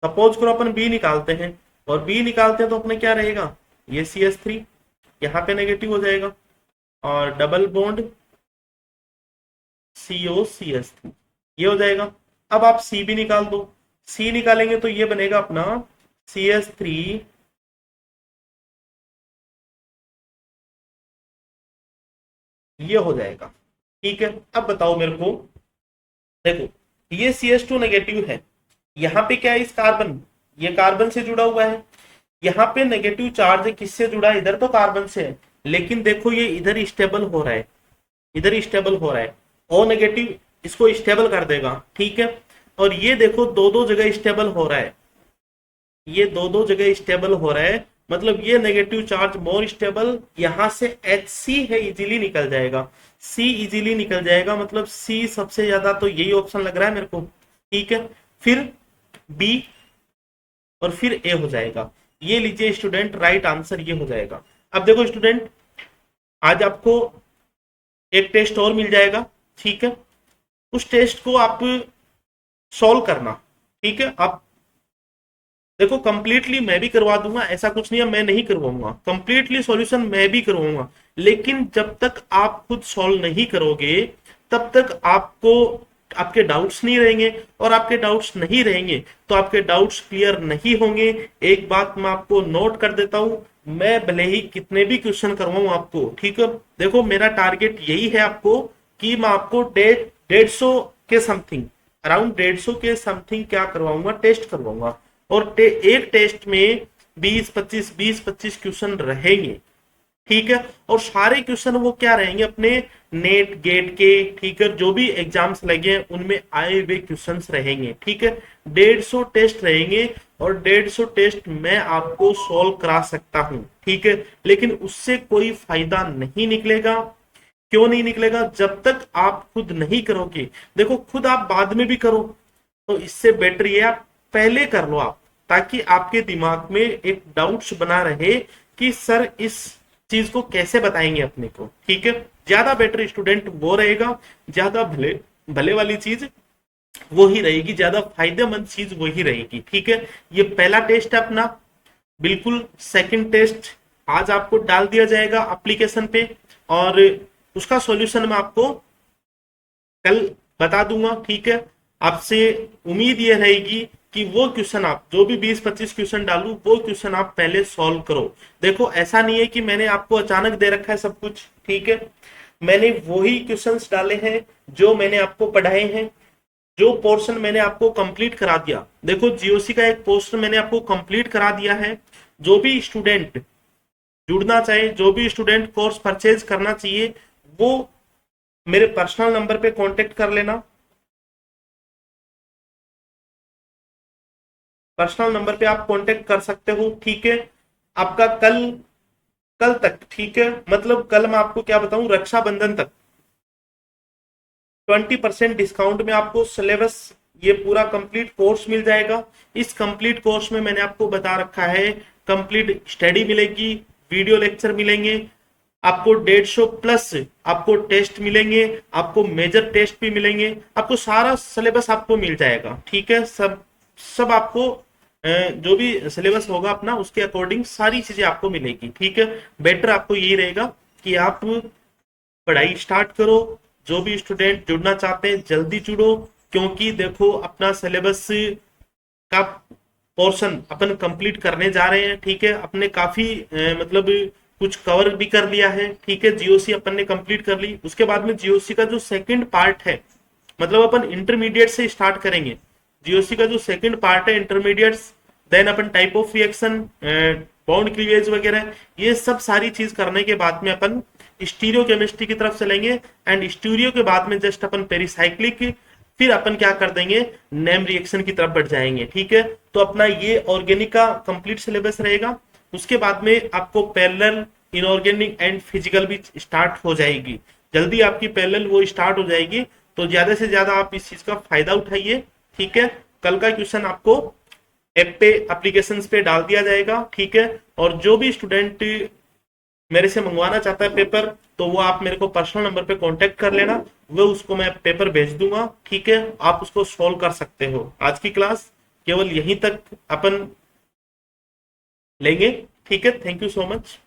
सपोज करो अपन बी निकालते हैं, और बी निकालते हैं तो अपने क्या रहेगा, ये CH3 यहाँ पे नेगेटिव हो जाएगा, और डबल बॉन्ड COCH3 ये हो जाएगा। अब आप सी भी निकाल दो, सी निकालेंगे तो ये बनेगा अपना CH3 ये हो जाएगा, ठीक है। अब बताओ मेरे को, देखो ये CH2 नेगेटिव है, यहाँ पे क्या है, इस कार्बन, ये कार्बन से जुड़ा हुआ है। यहाँ पे नेगेटिव चार्ज किससे जुड़ा है, इधर तो कार्बन से है, लेकिन देखो ये इधर स्टेबल हो रहा है, इधर स्टेबल हो रहा है। ओ नेगेटिव इसको स्टेबल कर देगा, ठीक है। और ये देखो दो दो जगह स्टेबल हो रहा है, ये दो दो जगह स्टेबल हो रहा है, मतलब ये नेगेटिव चार्ज मोर स्टेबल। यहां से HC है, इजीली निकल जाएगा, C इजीली निकल जाएगा, मतलब C सबसे ज्यादा, तो यही ऑप्शन लग रहा है मेरे को, ठीक है। फिर B और फिर A हो जाएगा। ये लीजिए स्टूडेंट, राइट आंसर ये हो जाएगा। अब देखो स्टूडेंट, आज आपको एक टेस्ट और मिल जाएगा, ठीक है। उस टेस्ट को आप सॉल्व करना, ठीक है। आप देखो कंप्लीटली मैं भी करवा दूंगा, ऐसा कुछ नहीं है मैं नहीं करवाऊंगा, कंप्लीटली सॉल्यूशन मैं भी करवाऊंगा। लेकिन जब तक आप खुद सॉल्व नहीं करोगे, तब तक आपको आपके डाउट्स नहीं रहेंगे, और आपके डाउट्स नहीं रहेंगे तो आपके डाउट्स क्लियर नहीं होंगे। एक बात मैं आपको नोट कर देता हूं, मैं भले ही कितने भी क्वेश्चन करवाऊं आपको, ठीक है। देखो मेरा टारगेट यही है आपको, कि मैं आपको 150 के समथिंग, अराउंड 150 के समथिंग क्या करवाऊंगा, टेस्ट करवाऊंगा। और एक टेस्ट में 20-25 क्वेश्चन रहेंगे, ठीक है। और सारे क्वेश्चन वो क्या रहेंगे, अपने नेट गेट के, ठीक है, जो भी एग्जाम्स लगे हैं उनमें आए हुए क्वेश्चंस रहेंगे, ठीक है। 150 टेस्ट रहेंगे, और 150 टेस्ट मैं आपको सॉल्व करा सकता हूं, ठीक है। लेकिन उससे कोई फायदा नहीं निकलेगा। क्यों नहीं निकलेगा, जब तक आप खुद नहीं करोगे। देखो खुद आप बाद में भी करो, तो इससे बेटर ये आप पहले कर लो आप, ताकि आपके दिमाग में एक डाउट्स बना रहे कि सर इस चीज को कैसे बताएंगे अपने को, ठीक है। ज्यादा बेटर स्टूडेंट वो रहेगा, ज्यादा भले भले वाली चीज वो ही रहेगी, ज्यादा फायदेमंद चीज वही रहेगी, ठीक है। ये पहला टेस्ट है अपना, बिल्कुल सेकंड टेस्ट आज आपको डाल दिया जाएगा एप्लीकेशन पे, और उसका सॉल्यूशन मैं आपको कल बता दूंगा, ठीक है। आपसे उम्मीद ये रहेगी कि वो क्वेश्चन आप जो भी 20-25 क्वेश्चन डालू, वो क्वेश्चन आप पहले सॉल्व करो। देखो ऐसा नहीं है कि मैंने आपको अचानक दे रखा है सब कुछ, ठीक है। मैंने वही क्वेश्चंस डाले हैं जो मैंने आपको पढ़ाए हैं, जो पोर्शन मैंने आपको कंप्लीट करा दिया। देखो जीओसी का एक पोर्शन मैंने आपको कंप्लीट करा दिया है। जो भी स्टूडेंट जुड़ना चाहे, जो भी स्टूडेंट कोर्स परचेज करना चाहिए, वो मेरे पर्सनल नंबर पे कांटेक्ट कर लेना। पर्सनल नंबर पे आप कांटेक्ट कर सकते हो, ठीक है। आपका कल कल तक, ठीक है, मतलब कल मैं आपको क्या बताऊं, रक्षाबंधन तक 20% डिस्काउंट में आपको सिलेबस, ये पूरा कंप्लीट कोर्स मिल जाएगा। इस कंप्लीट कोर्स में मैंने आपको बता रखा है, कंप्लीट स्टडी मिलेगी, वीडियो लेक्चर मिलेंगे, आपको 150 प्लस आपको टेस्ट मिलेंगे, आपको मेजर टेस्ट भी मिलेंगे, आपको सारा सिलेबस आपको मिल जाएगा, ठीक है। सब सब आपको जो भी सिलेबस होगा अपना, उसके अकॉर्डिंग सारी चीजें आपको मिलेगी, ठीक है। बेटर आपको यही रहेगा कि आप पढ़ाई स्टार्ट करो। जो भी स्टूडेंट जुड़ना चाहते हैं जल्दी जुड़ो, क्योंकि देखो अपना सिलेबस का पोर्शन अपन कंप्लीट करने जा रहे हैं, ठीक है। अपने काफी मतलब कुछ कवर भी कर लिया है, ठीक है। जीओसी अपन ने कंप्लीट कर ली। उसके बाद में जीओसी का जो सेकंड पार्ट है, मतलब अपन इंटरमीडिएट से स्टार्ट करेंगे। जीओसी का जो सेकंड पार्ट है इंटरमीडिएट्स, देन अपन type of reaction, bond cleavage वगैरह, ये सब सारी चीज करने के बाद में अपन स्टीरियो केमिस्ट्री की तरफ चलेंगे। एंड स्टीरियो के बाद में जस्ट अपन पेरिसाइक्लिक, फिर अपन क्या कर देंगे, नेम रिएक्शन की तरफ बढ़ जाएंगे, ठीक है। तो अपना ये ऑर्गेनिक का कंप्लीट सिलेबस रहेगा। उसके बाद में आपको पैरेलल, इनऑर्गेनिक एंड फिजिकल भी स्टार्ट हो जाएगी। जल्दी आपकी पैरेलल वो स्टार्ट हो जाएगी, तो ज्यादा से ज्यादा आप इस चीज का फायदा उठाइए, ठीक है। कल का क्वेश्चन आपको ऐप पे, एप्लीकेशन पे डाल दिया जाएगा, ठीक है। और जो भी स्टूडेंट मेरे से मंगवाना चाहता है पेपर, तो वो आप मेरे को पर्सनल नंबर पे कांटेक्ट कर लेना, वो उसको मैं पेपर भेज दूंगा, ठीक है। आप उसको सॉल्व कर सकते हो। आज की क्लास केवल यहीं तक अपन लेंगे, ठीक है। Thank you so much.